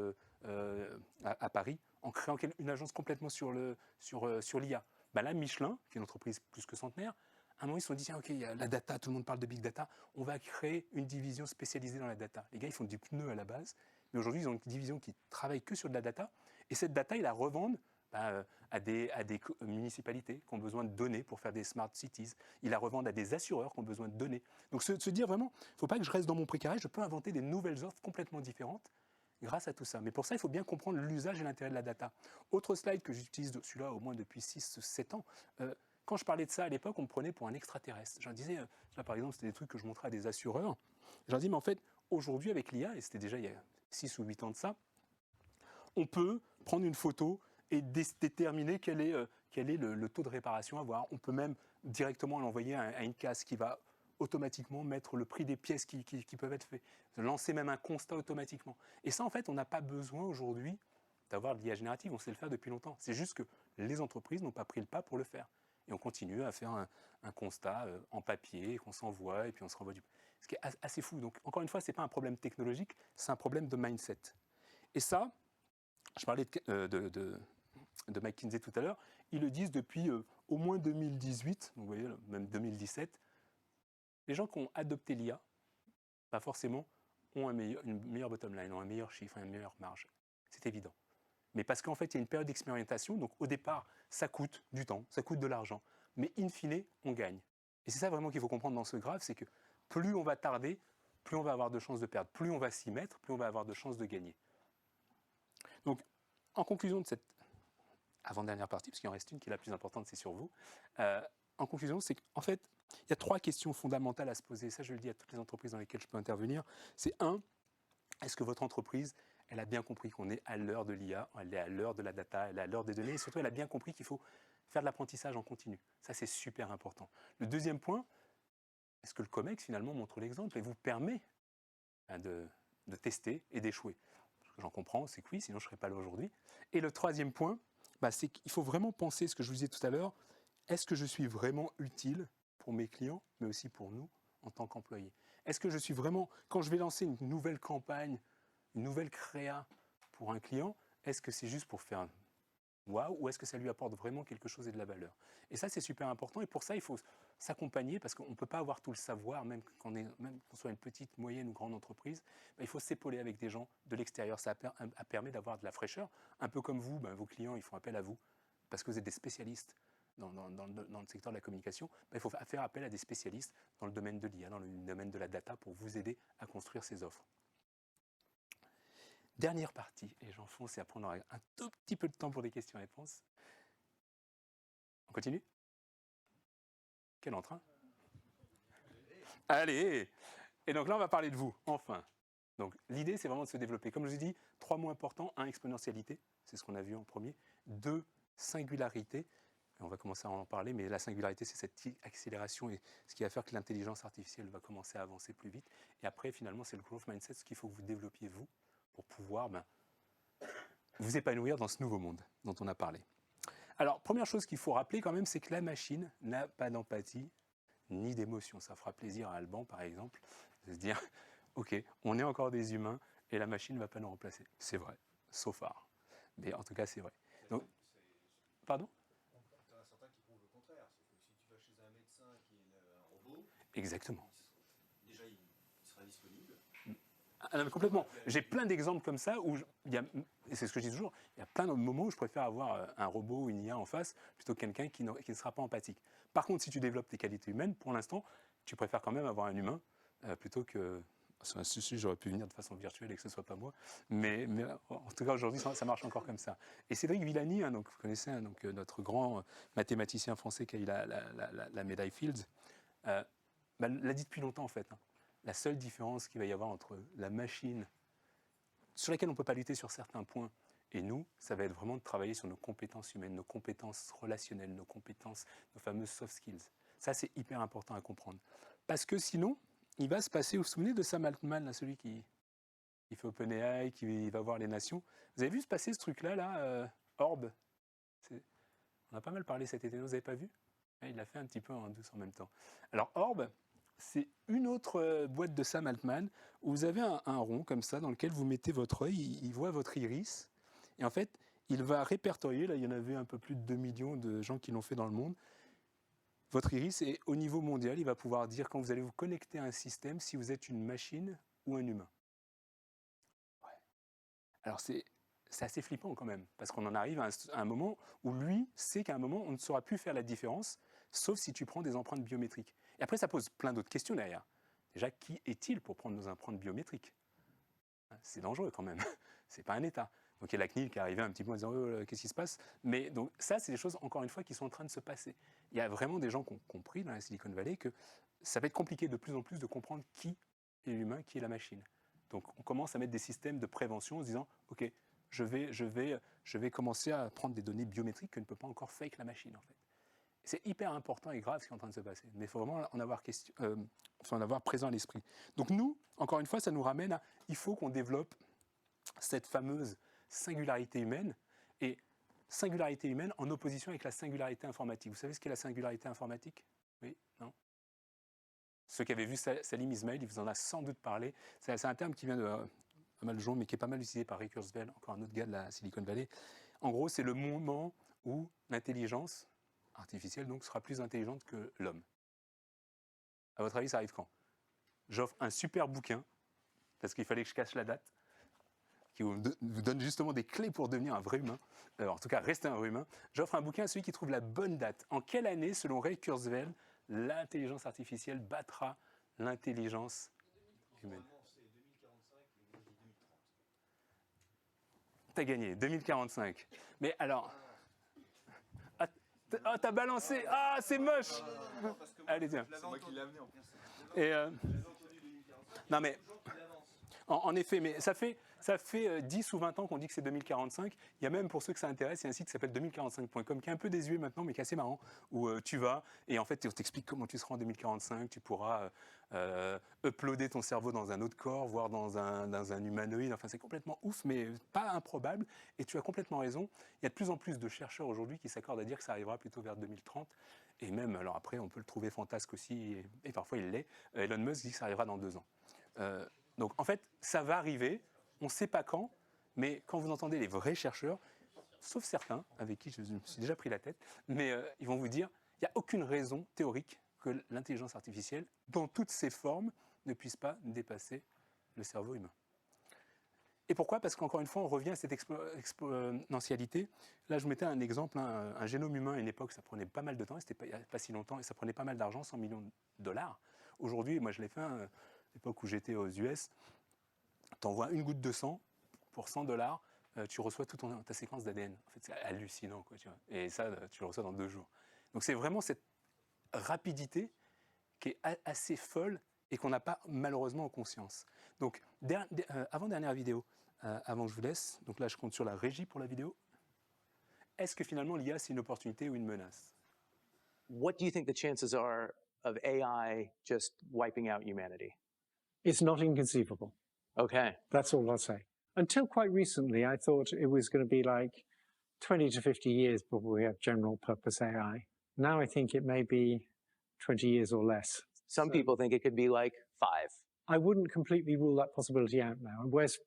A: à Paris, en créant une agence complètement sur l'IA. Là, Michelin, qui est une entreprise plus que centenaire, à un moment, ils se sont dit, tiens, OK, il y a la data, tout le monde parle de big data, on va créer une division spécialisée dans la data. Les gars, ils font du pneu à la base, mais aujourd'hui, ils ont une division qui travaille que sur de la data, et cette data, ils la revendent à des municipalités qui ont besoin de données pour faire des smart cities. Ils la revendent à des assureurs qui ont besoin de données. Donc se dire vraiment, il ne faut pas que je reste dans mon précaré, je peux inventer des nouvelles offres complètement différentes grâce à tout ça. Mais pour ça, il faut bien comprendre l'usage et l'intérêt de la data. Autre slide que j'utilise celui-là au moins depuis 6-7 ans, quand je parlais de ça à l'époque, on me prenait pour un extraterrestre. Je leur disais, là par exemple, c'était des trucs que je montrais à des assureurs. Je leur dis, mais en fait, aujourd'hui avec l'IA, et c'était déjà il y a 6 ou 8 ans de ça, on peut prendre une photo et déterminer quel est le taux de réparation à avoir. On peut même directement l'envoyer à une casse qui va automatiquement mettre le prix des pièces qui peuvent être faites, lancer même un constat automatiquement. Et ça, en fait, on n'a pas besoin aujourd'hui d'avoir de l'IA générative, on sait le faire depuis longtemps. C'est juste que les entreprises n'ont pas pris le pas pour le faire. Et on continue à faire un constat en papier, qu'on s'envoie, et puis on se renvoie ce qui est assez fou. Donc, encore une fois, ce n'est pas un problème technologique, c'est un problème de mindset. Et ça, je parlais de McKinsey tout à l'heure, ils le disent depuis au moins 2018, donc vous voyez, même 2017, les gens qui ont adopté l'IA, pas forcément, ont une meilleure bottom line, ont un meilleur chiffre, une meilleure marge. C'est évident. Mais parce qu'en fait, il y a une période d'expérimentation, donc au départ, ça coûte du temps, ça coûte de l'argent, mais in fine, on gagne. Et c'est ça vraiment qu'il faut comprendre dans ce graphe, c'est que plus on va tarder, plus on va avoir de chances de perdre, plus on va s'y mettre, plus on va avoir de chances de gagner. Donc, en conclusion de cette avant-dernière partie, parce qu'il en reste une qui est la plus importante, c'est sur vous. En conclusion, c'est qu'en fait, il y a 3 questions fondamentales à se poser. Ça, je le dis à toutes les entreprises dans lesquelles je peux intervenir. C'est 1, est-ce que votre entreprise, elle a bien compris qu'on est à l'heure de l'IA, elle est à l'heure de la data, elle est à l'heure des données, et surtout, elle a bien compris qu'il faut faire de l'apprentissage en continu. Ça, c'est super important. Le deuxième point, est-ce que le COMEX, finalement, montre l'exemple et vous permet de tester et d'échouer ? J'en comprends, c'est que oui, sinon je ne serais pas là aujourd'hui. Et le troisième point, c'est qu'il faut vraiment penser, ce que je vous disais tout à l'heure, est-ce que je suis vraiment utile pour mes clients, mais aussi pour nous en tant qu'employés? Est-ce que je suis vraiment, quand je vais lancer une nouvelle campagne, une nouvelle créa pour un client, est-ce que c'est juste pour faire un waouh, ou est-ce que ça lui apporte vraiment quelque chose et de la valeur? Et ça, c'est super important. Et pour ça, il faut s'accompagner parce qu'on ne peut pas avoir tout le savoir, même qu'on soit une petite, moyenne ou grande entreprise. Il faut s'épauler avec des gens de l'extérieur. Ça permet d'avoir de la fraîcheur. Un peu comme vous, vos clients, ils font appel à vous parce que vous êtes des spécialistes dans le secteur de la communication. Il faut faire appel à des spécialistes dans le domaine de l'IA, dans le domaine de la data pour vous aider à construire ces offres. Dernière partie, et j'enfonce et après on aura un tout petit peu de temps pour des questions-réponses. On continue? Quel entrain? Allez! Et donc là, on va parler de vous, enfin. Donc l'idée, c'est vraiment de se développer. Comme je vous ai dit, 3 mots importants. 1, exponentialité, c'est ce qu'on a vu en premier. 2, singularité. On va commencer à en parler, mais la singularité, c'est cette accélération et ce qui va faire que l'intelligence artificielle va commencer à avancer plus vite. Et après, finalement, c'est le growth mindset, ce qu'il faut que vous développiez vous, pour pouvoir vous épanouir dans ce nouveau monde dont on a parlé. Alors, première chose qu'il faut rappeler quand même, c'est que la machine n'a pas d'empathie ni d'émotion. Ça fera plaisir à Alban, par exemple, de se dire « Ok, on est encore des humains et la machine ne va pas nous remplacer. » C'est vrai, so far. Mais en tout cas, c'est vrai. Donc, pardon?
G: Il y en a certains qui prouvent le contraire. C'est que si tu vas chez un médecin qui est un robot,
A: exactement.
G: Déjà, il sera disponible.
A: Ah, non, mais complètement. J'ai plein d'exemples comme ça où et c'est ce que je dis toujours, il y a plein de moments où je préfère avoir un robot ou une IA en face plutôt que quelqu'un qui ne sera pas empathique. Par contre, si tu développes tes qualités humaines, pour l'instant, tu préfères quand même avoir un humain plutôt que... Si j'aurais pu venir de façon virtuelle et que ce ne soit pas moi. Mais en tout cas, aujourd'hui, ça marche encore comme ça. Et Cédric Villani, donc, vous connaissez notre grand mathématicien français qui a eu la médaille Fields, l'a dit depuis longtemps en fait. La seule différence qu'il va y avoir entre la machine, sur laquelle on ne peut pas lutter sur certains points, et nous, ça va être vraiment de travailler sur nos compétences humaines, nos compétences relationnelles, nos compétences, nos fameuses soft skills. Ça, c'est hyper important à comprendre. Parce que sinon, il va se passer, vous vous souvenez de Sam Altman, là, celui qui fait OpenAI, qui va voir les nations. Vous avez vu se passer ce truc-là, Orb? On a pas mal parlé cet été, vous n'avez pas vu? Il l'a fait un petit peu en douce en même temps. Alors Orb, c'est une autre boîte de Sam Altman où vous avez un rond comme ça dans lequel vous mettez votre œil, il voit votre iris et en fait il va répertorier, là il y en avait un peu plus de 2 millions de gens qui l'ont fait dans le monde, votre iris et au niveau mondial il va pouvoir dire quand vous allez vous connecter à un système si vous êtes une machine ou un humain. Ouais. Alors c'est assez flippant quand même parce qu'on en arrive à un moment où lui sait qu'à un moment on ne saura plus faire la différence sauf si tu prends des empreintes biométriques. Et après, ça pose plein d'autres questions derrière. Déjà, qui est-il pour prendre nos empreintes biométriques? C'est dangereux quand même. C'est pas un État. Donc il y a la CNIL qui est arrivée un petit peu en disant qu'est-ce qui se passe? Mais donc ça, c'est des choses, encore une fois, qui sont en train de se passer. Il y a vraiment des gens qui ont compris dans la Silicon Valley que ça va être compliqué de plus en plus de comprendre qui est l'humain, qui est la machine. Donc on commence à mettre des systèmes de prévention en se disant OK, je vais commencer à prendre des données biométriques que ne peut pas encore fake la machine en fait. C'est hyper important et grave ce qui est en train de se passer. Mais il faut vraiment en avoir présent à l'esprit. Donc nous, encore une fois, ça nous ramène à... Il faut qu'on développe cette fameuse singularité humaine. Et singularité humaine en opposition avec la singularité informatique. Vous savez ce qu'est la singularité informatique? Oui? Non? Ceux qui avaient vu Salim Ismail, il vous en a sans doute parlé. C'est un terme qui vient de pas mal de gens, mais qui est pas mal utilisé par Ray Kurzweil, encore un autre gars de la Silicon Valley. En gros, c'est le moment où l'intelligence artificielle donc sera plus intelligente que l'homme. À votre avis, ça arrive quand? J'offre un super bouquin, parce qu'il fallait que je cache la date, qui vous donne justement des clés pour devenir un vrai humain, en tout cas rester un vrai humain. J'offre un bouquin à celui qui trouve la bonne date. En quelle année, selon Ray Kurzweil, l'intelligence artificielle battra l'intelligence humaine? T'as gagné, 2045. Mais alors... Ah, t'as balancé. Ah, c'est moche. Allez, tiens.
G: C'est moi qui l'ai amené en plus.
A: Et non, mais en effet, mais ça fait Ça fait 10 ou 20 ans qu'on dit que c'est 2045. Il y a même, pour ceux que ça intéresse, il y a un site qui s'appelle 2045.com qui est un peu désuet maintenant, mais qui est assez marrant, où tu vas et en fait, on t'explique comment tu seras en 2045. Tu pourras uploader ton cerveau dans un autre corps, voire dans un humanoïde. Enfin, c'est complètement ouf, mais pas improbable. Et tu as complètement raison. Il y a de plus en plus de chercheurs aujourd'hui qui s'accordent à dire que ça arrivera plutôt vers 2030. Et même, alors après, on peut le trouver fantasque aussi, et parfois il l'est. Elon Musk dit que ça arrivera dans 2 ans. Donc en fait, ça va arriver, on ne sait pas quand, mais quand vous entendez les vrais chercheurs, sauf certains, avec qui je me suis déjà pris la tête, mais ils vont vous dire, il n'y a aucune raison théorique que l'intelligence artificielle, dans toutes ses formes, ne puisse pas dépasser le cerveau humain. Et pourquoi? Parce qu'encore une fois, on revient à cette exponentialité. Là, je mettais un exemple, un génome humain à une époque, ça prenait pas mal de temps, c'était pas si longtemps, et ça prenait pas mal d'argent, 100 millions de dollars. Aujourd'hui, moi je l'ai fait à l'époque où j'étais aux US, tu envoies une goutte de sang pour 100 $, tu reçois toute ta séquence d'ADN. En fait, c'est hallucinant, quoi, tu vois. Et ça, tu le reçois dans 2 jours. Donc c'est vraiment cette rapidité qui est assez folle et qu'on n'a pas malheureusement en conscience. Donc, avant-dernière vidéo, avant que je vous laisse, donc là je compte sur la régie pour la vidéo. Est-ce que finalement l'IA c'est une opportunité ou une menace?
O: What do you think the chances are of AI just wiping out humanity?
P: It's not inconceivable.
O: Okay.
P: That's all I'll say. Until quite recently, I thought it was going to be like 20 to 50 years before we have general purpose AI. Now I think it may be 20 years or less.
O: Some people think it could be like 5.
P: I wouldn't completely rule that possibility out now. Whereas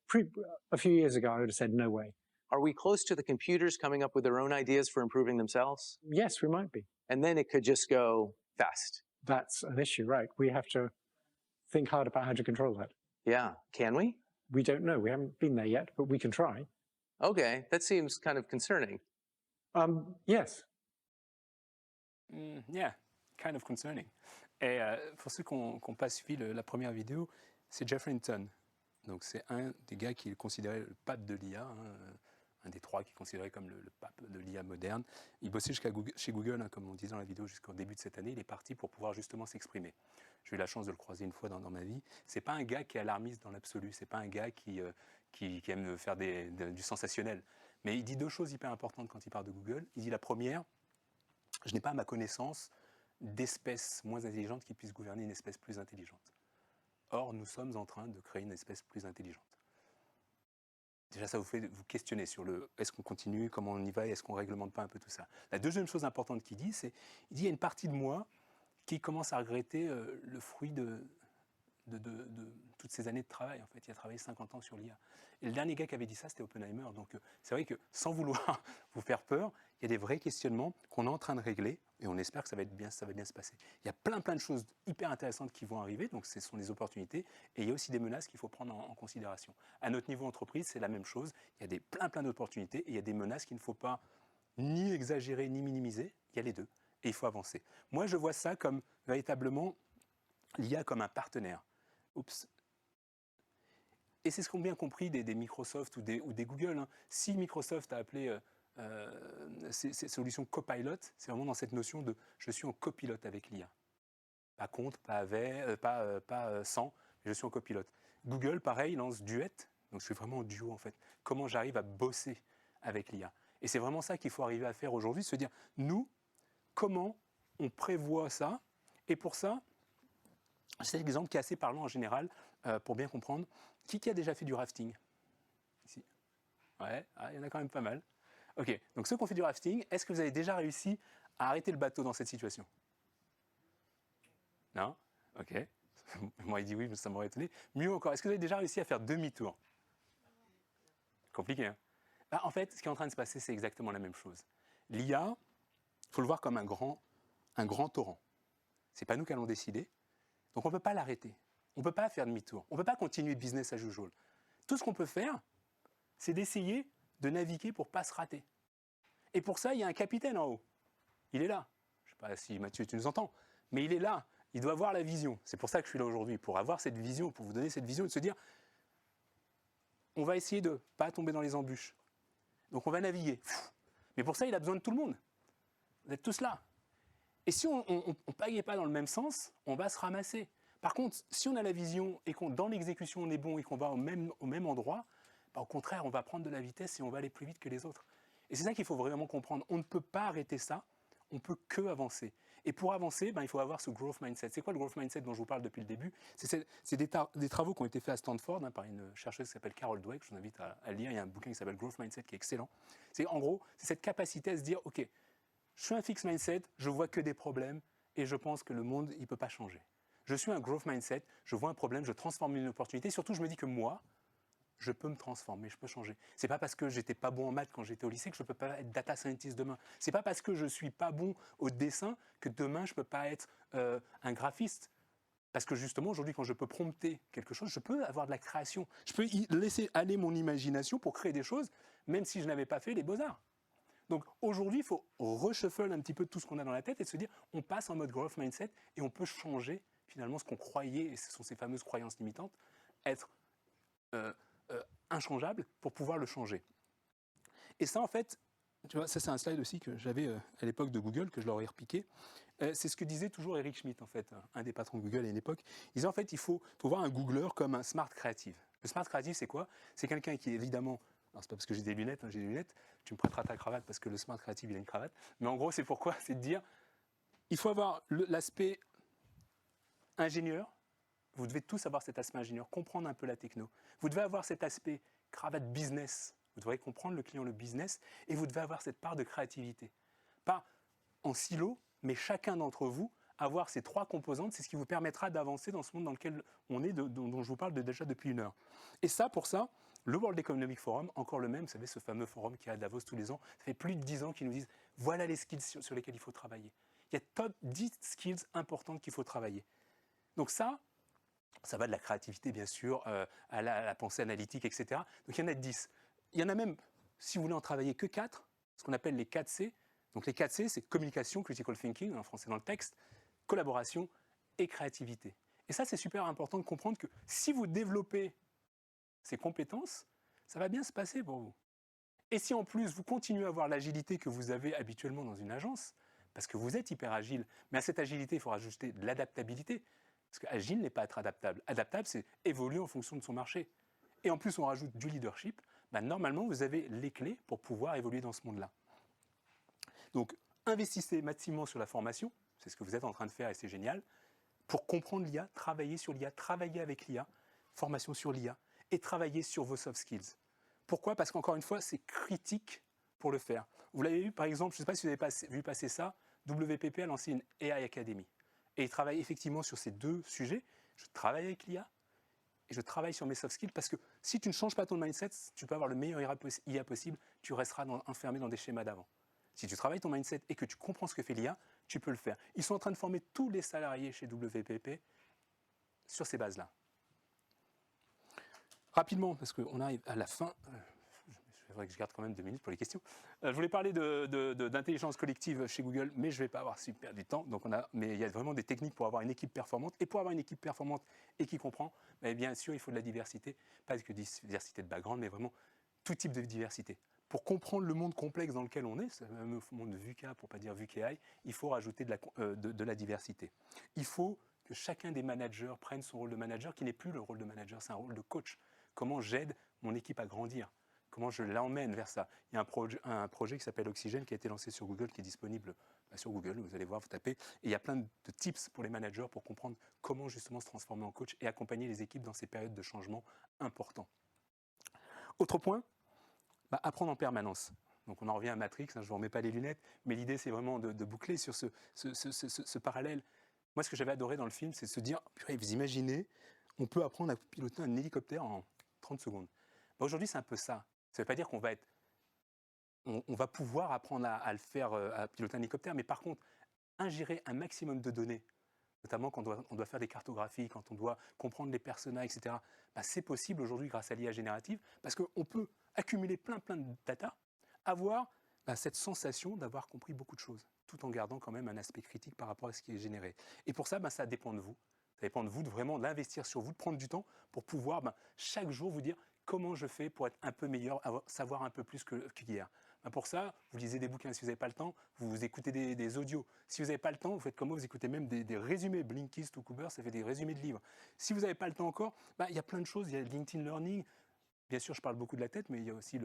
P: a few years ago, I would have said no way.
O: Are we close to the computers coming up with their own ideas for improving themselves?
P: Yes, we might be.
O: And then it could just go fast.
P: That's an issue, right? We have to think hard about how to control that.
O: Yeah. Can we?
P: We don't know. We haven't been there yet, but we can try.
O: Okay. That seems kind of concerning.
P: Yes.
A: Yeah, kind of concerning. Et pour ceux qui n'ont pas suivi la première vidéo, c'est Geoffrey Hinton. Donc c'est un des gars qui est considéré le pape de l'IA, un des 3 qui est considéré comme le pape de l'IA moderne. Il bossait chez Google, comme on disait dans la vidéo, jusqu'au début de cette année. Il est parti pour pouvoir justement s'exprimer. J'ai eu la chance de le croiser une fois dans ma vie. C'est pas un gars qui est alarmiste dans l'absolu. C'est pas un gars qui aime faire du sensationnel. Mais il dit 2 choses hyper importantes quand il parle de Google. Il dit la première, je n'ai pas à ma connaissance d'espèces moins intelligentes qui puissent gouverner une espèce plus intelligente. Or, nous sommes en train de créer une espèce plus intelligente. Déjà, ça vous fait vous questionner sur est-ce qu'on continue, comment on y va, est-ce qu'on ne réglemente pas un peu tout ça. La deuxième chose importante qu'il dit, c'est il y a une partie de moi qui commence à regretter le fruit de toutes ces années de travail. En fait, il a travaillé 50 ans sur l'IA. Et le dernier gars qui avait dit ça, c'était Oppenheimer. Donc, c'est vrai que sans vouloir vous faire peur, il y a des vrais questionnements qu'on est en train de régler et on espère que ça va bien se passer. Il y a plein de choses hyper intéressantes qui vont arriver, donc ce sont des opportunités. Et il y a aussi des menaces qu'il faut prendre en considération. À notre niveau entreprise, c'est la même chose. Il y a plein d'opportunités et il y a des menaces qu'il ne faut pas ni exagérer ni minimiser. Il y a les deux. Et il faut avancer. Moi, je vois ça comme véritablement l'IA comme un partenaire. Oups. Et c'est ce qu'ont bien compris des Microsoft ou des Google. Hein. Si Microsoft a appelé ces solutions Copilot, c'est vraiment dans cette notion de je suis en copilote avec l'IA. Pas contre, pas avec, pas sans, mais je suis en copilote. Google, pareil, lance Duet, donc je suis vraiment en duo en fait. Comment j'arrive à bosser avec l'IA? Et c'est vraiment ça qu'il faut arriver à faire aujourd'hui, se dire, nous, comment on prévoit ça? Et pour ça, c'est l'exemple qui est assez parlant en général, pour bien comprendre. Qui a déjà fait du rafting ici? Ouais, il y en a quand même pas mal. Ok, donc ceux qui ont fait du rafting, est-ce que vous avez déjà réussi à arrêter le bateau dans cette situation? Non? Ok. Moi, il dit oui, mais ça m'aurait étonné. Mieux encore, est-ce que vous avez déjà réussi à faire demi-tour? Compliqué, hein? En fait, ce qui est en train de se passer, c'est exactement la même chose. L'IA, il faut le voir comme un grand torrent. Ce n'est pas nous qui allons décider. Donc on ne peut pas l'arrêter. On ne peut pas faire demi-tour. On ne peut pas continuer de business as usual. Tout ce qu'on peut faire, c'est d'essayer de naviguer pour ne pas se rater. Et pour ça, il y a un capitaine en haut. Il est là. Je ne sais pas si Mathieu, tu nous entends, mais il est là. Il doit avoir la vision. C'est pour ça que je suis là aujourd'hui, pour avoir cette vision, pour vous donner cette vision et de se dire, on va essayer de ne pas tomber dans les embûches. Donc on va naviguer. Mais pour ça, il a besoin de tout le monde. Vous êtes tous là. Et si on ne pagaie pas dans le même sens, on va se ramasser. Par contre, si on a la vision et qu'on dans l'exécution on est bon et qu'on va au même endroit, Au contraire, on va prendre de la vitesse et on va aller plus vite que les autres. Et c'est ça qu'il faut vraiment comprendre. On ne peut pas arrêter ça, on peut que avancer. Et pour avancer, il faut avoir ce growth mindset. C'est quoi le growth mindset dont je vous parle depuis le début? C'est des travaux qui ont été faits à Stanford par une chercheuse qui s'appelle Carol Dweck. Je vous invite à lire. Il y a un bouquin qui s'appelle Growth Mindset qui est excellent. En gros, c'est cette capacité à se dire, OK, je suis un fixed mindset, je vois que des problèmes et je pense que le monde, il ne peut pas changer. Je suis un growth mindset, je vois un problème, je transforme une opportunité. Surtout, je me dis que moi, je peux me transformer, je peux changer. C'est pas parce que j'étais pas bon en maths quand j'étais au lycée que je peux pas être data scientist demain. C'est pas parce que je suis pas bon au dessin que demain je peux pas être un graphiste. Parce que justement, aujourd'hui, quand je peux prompter quelque chose, je peux avoir de la création. Je peux laisser aller mon imagination pour créer des choses, même si je n'avais pas fait les beaux-arts. Donc aujourd'hui, il faut reshuffle un petit peu tout ce qu'on a dans la tête et se dire, on passe en mode growth mindset et on peut changer finalement ce qu'on croyait, et ce sont ces fameuses croyances limitantes, être inchangeable pour pouvoir le changer. Et ça, en fait, tu vois, ça c'est un slide aussi que j'avais à l'époque de Google, que je leur ai repiqué. C'est ce que disait toujours Eric Schmidt, en fait, un des patrons de Google à une époque. Il disait, en fait, il faut voir un Googler comme un smart creative. Le smart creative, c'est quoi? C'est quelqu'un qui, évidemment, alors c'est pas parce que j'ai des lunettes, j'ai des lunettes, tu me prêteras ta cravate parce que le smart creative, il a une cravate. Mais en gros, c'est pourquoi? C'est de dire, il faut avoir l'aspect ingénieur. Vous devez tous avoir cet aspect ingénieur, comprendre un peu la techno. Vous devez avoir cet aspect cravate business. Vous devrez comprendre le client, le business, et vous devez avoir cette part de créativité. Pas en silo, mais chacun d'entre vous avoir ces trois composantes, c'est ce qui vous permettra d'avancer dans ce monde dans lequel on est, dont je vous parle déjà depuis une heure. Et ça, pour ça, le World Economic Forum, encore le même, vous savez, ce fameux forum qui est à Davos tous les ans, ça fait plus de 10 ans qu'ils nous disent, voilà les skills sur lesquels il faut travailler. Il y a top 10 skills importantes qu'il faut travailler. Donc ça va de la créativité, bien sûr, à la pensée analytique, etc. Donc il y en a 10. Il y en a même, si vous voulez en travailler que 4, ce qu'on appelle les 4 C. Donc les 4 C, c'est communication, critical thinking, en français dans le texte, collaboration et créativité. Et ça, c'est super important de comprendre que si vous développez ces compétences, ça va bien se passer pour vous. Et si en plus, vous continuez à avoir l'agilité que vous avez habituellement dans une agence, parce que vous êtes hyper agile, mais à cette agilité, il faut rajouter de l'adaptabilité. Parce qu'agile n'est pas être adaptable. Adaptable, c'est évoluer en fonction de son marché. Et en plus, on rajoute du leadership. Normalement, vous avez les clés pour pouvoir évoluer dans ce monde-là. Donc, investissez massivement sur la formation. C'est ce que vous êtes en train de faire et c'est génial. Pour comprendre l'IA, travailler sur l'IA, travailler avec l'IA, formation sur l'IA et travailler sur vos soft skills. Pourquoi? Parce qu'encore une fois, c'est critique pour le faire. Vous l'avez vu, par exemple, je ne sais pas si vous avez vu passer ça, WPP a lancé une AI Academy. Et il travaille effectivement sur ces deux sujets. Je travaille avec l'IA et je travaille sur mes soft skills parce que si tu ne changes pas ton mindset, tu peux avoir le meilleur IA possible, tu resteras enfermé dans des schémas d'avant. Si tu travailles ton mindset et que tu comprends ce que fait l'IA, tu peux le faire. Ils sont en train de former tous les salariés chez WPP sur ces bases-là. Rapidement, parce qu'on arrive à la fin, il faudrait que je garde quand même 2 minutes pour les questions. Je voulais parler d'intelligence collective chez Google, mais je ne vais pas avoir super du temps. Mais il y a vraiment des techniques pour avoir une équipe performante. Et pour avoir une équipe performante et qui comprend, bien sûr, il faut de la diversité. Pas que diversité de background, mais vraiment tout type de diversité. Pour comprendre le monde complexe dans lequel on est, c'est le même monde de VUCA pour ne pas dire VUCAI, il faut rajouter de la diversité. Il faut que chacun des managers prenne son rôle de manager, qui n'est plus le rôle de manager, c'est un rôle de coach. Comment j'aide mon équipe à grandir? Comment je l'emmène vers ça? Il y a un projet qui s'appelle Oxygène qui a été lancé sur Google, qui est disponible sur Google, vous allez voir, vous tapez. Et il y a plein de tips pour les managers pour comprendre comment justement se transformer en coach et accompagner les équipes dans ces périodes de changement importants. Autre point, apprendre en permanence. Donc on en revient à Matrix, je ne vous remets pas les lunettes, mais l'idée c'est vraiment de boucler sur ce parallèle. Moi ce que j'avais adoré dans le film, c'est de se dire, purée, vous imaginez, on peut apprendre à piloter un hélicoptère en 30 secondes. Aujourd'hui c'est un peu ça. Ça ne veut pas dire qu'on va on va pouvoir apprendre à le faire, à piloter un hélicoptère, mais par contre, ingérer un maximum de données, notamment quand on doit faire des cartographies, quand on doit comprendre les personas, etc., c'est possible aujourd'hui grâce à l'IA générative, parce qu'on peut accumuler plein de data, avoir cette sensation d'avoir compris beaucoup de choses, tout en gardant quand même un aspect critique par rapport à ce qui est généré. Et pour ça, ça dépend de vous. Ça dépend de vous de vraiment d'investir sur vous, de prendre du temps pour pouvoir chaque jour vous dire comment je fais pour être un peu meilleur, savoir un peu plus qu'hier. Pour ça, vous lisez des bouquins. Si vous n'avez pas le temps, vous écoutez des audios. Si vous n'avez pas le temps, vous faites comme moi, vous écoutez même des résumés. Blinkist ou Cooper, ça fait des résumés de livres. Si vous n'avez pas le temps encore, il y a plein de choses. Il y a LinkedIn Learning. Bien sûr, je parle beaucoup de la tête, mais il y a aussi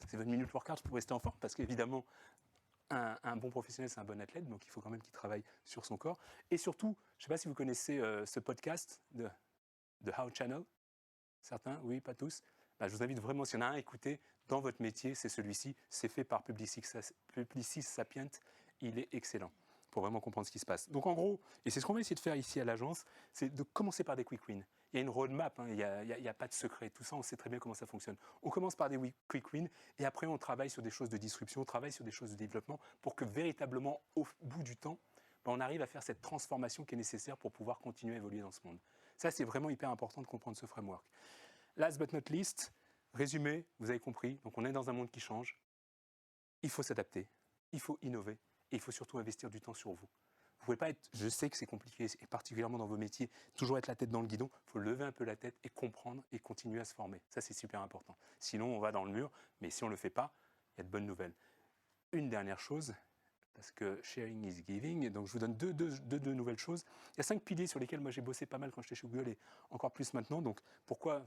A: c'est 20 minutes workout pour rester en forme, parce qu'évidemment, un bon professionnel, c'est un bon athlète, donc il faut quand même qu'il travaille sur son corps. Et surtout, je ne sais pas si vous connaissez ce podcast de How Channel. Certains, oui, pas tous. Je vous invite vraiment, s'il y en a un à écouter dans votre métier, c'est celui-ci. C'est fait par Publicis Sapient. Il est excellent pour vraiment comprendre ce qui se passe. Donc en gros, et c'est ce qu'on va essayer de faire ici à l'agence, c'est de commencer par des quick wins. Il y a une roadmap, il n'y a pas de secret. Tout ça, on sait très bien comment ça fonctionne. On commence par des quick wins et après, on travaille sur des choses de disruption, on travaille sur des choses de développement pour que véritablement, au bout du temps, on arrive à faire cette transformation qui est nécessaire pour pouvoir continuer à évoluer dans ce monde. Ça, c'est vraiment hyper important de comprendre ce framework. Last but not least, résumé, vous avez compris. Donc, on est dans un monde qui change. Il faut s'adapter, il faut innover et il faut surtout investir du temps sur vous. Vous pouvez pas être, je sais que c'est compliqué, et particulièrement dans vos métiers, toujours être la tête dans le guidon. Il faut lever un peu la tête et comprendre et continuer à se former. Ça, c'est super important. Sinon, on va dans le mur, mais si on ne le fait pas, il y a de bonnes nouvelles. Une dernière chose, parce que sharing is giving, donc je vous donne deux nouvelles choses. Il y a 5 piliers sur lesquels moi j'ai bossé pas mal quand j'étais chez Google et encore plus maintenant. Donc pourquoi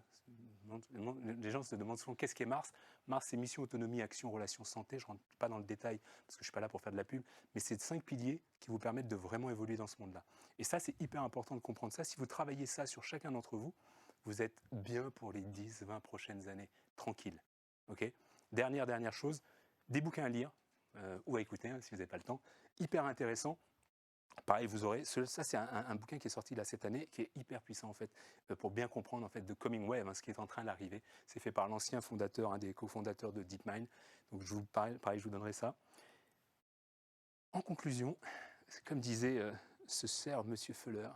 A: les gens se demandent souvent qu'est-ce qu'est Mars. Mars, c'est mission, autonomie, action, relation, santé. Je ne rentre pas dans le détail parce que je ne suis pas là pour faire de la pub, mais c'est 5 piliers qui vous permettent de vraiment évoluer dans ce monde-là. Et ça, c'est hyper important de comprendre ça. Si vous travaillez ça sur chacun d'entre vous, vous êtes bien pour les 10, 20 prochaines années, tranquille. Okay ? Dernière chose, des bouquins à lire. Ou à écouter si vous n'avez pas le temps, hyper intéressant. Pareil, vous aurez, ça c'est un bouquin qui est sorti là cette année, qui est hyper puissant en fait, pour bien comprendre en fait de Coming Wave, ce qui est en train d'arriver. C'est fait par l'ancien fondateur, un des cofondateurs de DeepMind. Donc pareil, je vous donnerai ça. En conclusion, comme disait ce cher Monsieur Fuller,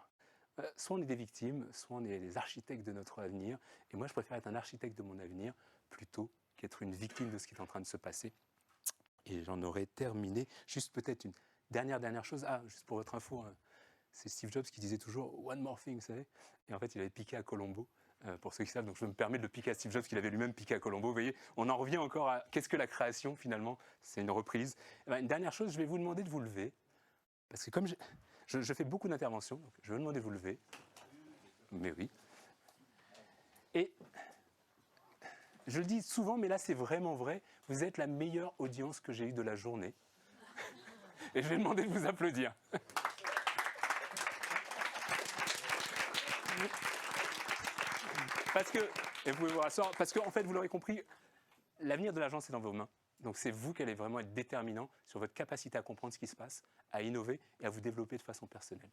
A: soit on est des victimes, soit on est les architectes de notre avenir. Et moi, je préfère être un architecte de mon avenir plutôt qu'être une victime de ce qui est en train de se passer. Et j'en aurais terminé. Juste peut-être une dernière chose. Juste pour votre info, c'est Steve Jobs qui disait toujours « one more thing », vous savez. Et en fait, il avait piqué à Colombo, pour ceux qui savent. Donc, je me permets de le piquer à Steve Jobs, qu'il avait lui-même piqué à Colombo. Vous voyez, on en revient encore à qu'est-ce que la création, finalement. C'est une reprise. Une dernière chose, je vais vous demander de vous lever. Parce que comme je fais beaucoup d'interventions, donc je vais vous demander de vous lever. Mais oui. Et je le dis souvent, mais là, c'est vraiment vrai. Vous êtes la meilleure audience que j'ai eue de la journée. Et je vais demander de vous applaudir. Parce que, et vous pouvez vous rasseoir, parce qu'en fait, vous l'aurez compris, l'avenir de l'agence est dans vos mains. Donc, c'est vous qui allez vraiment être déterminant sur votre capacité à comprendre ce qui se passe, à innover et à vous développer de façon personnelle.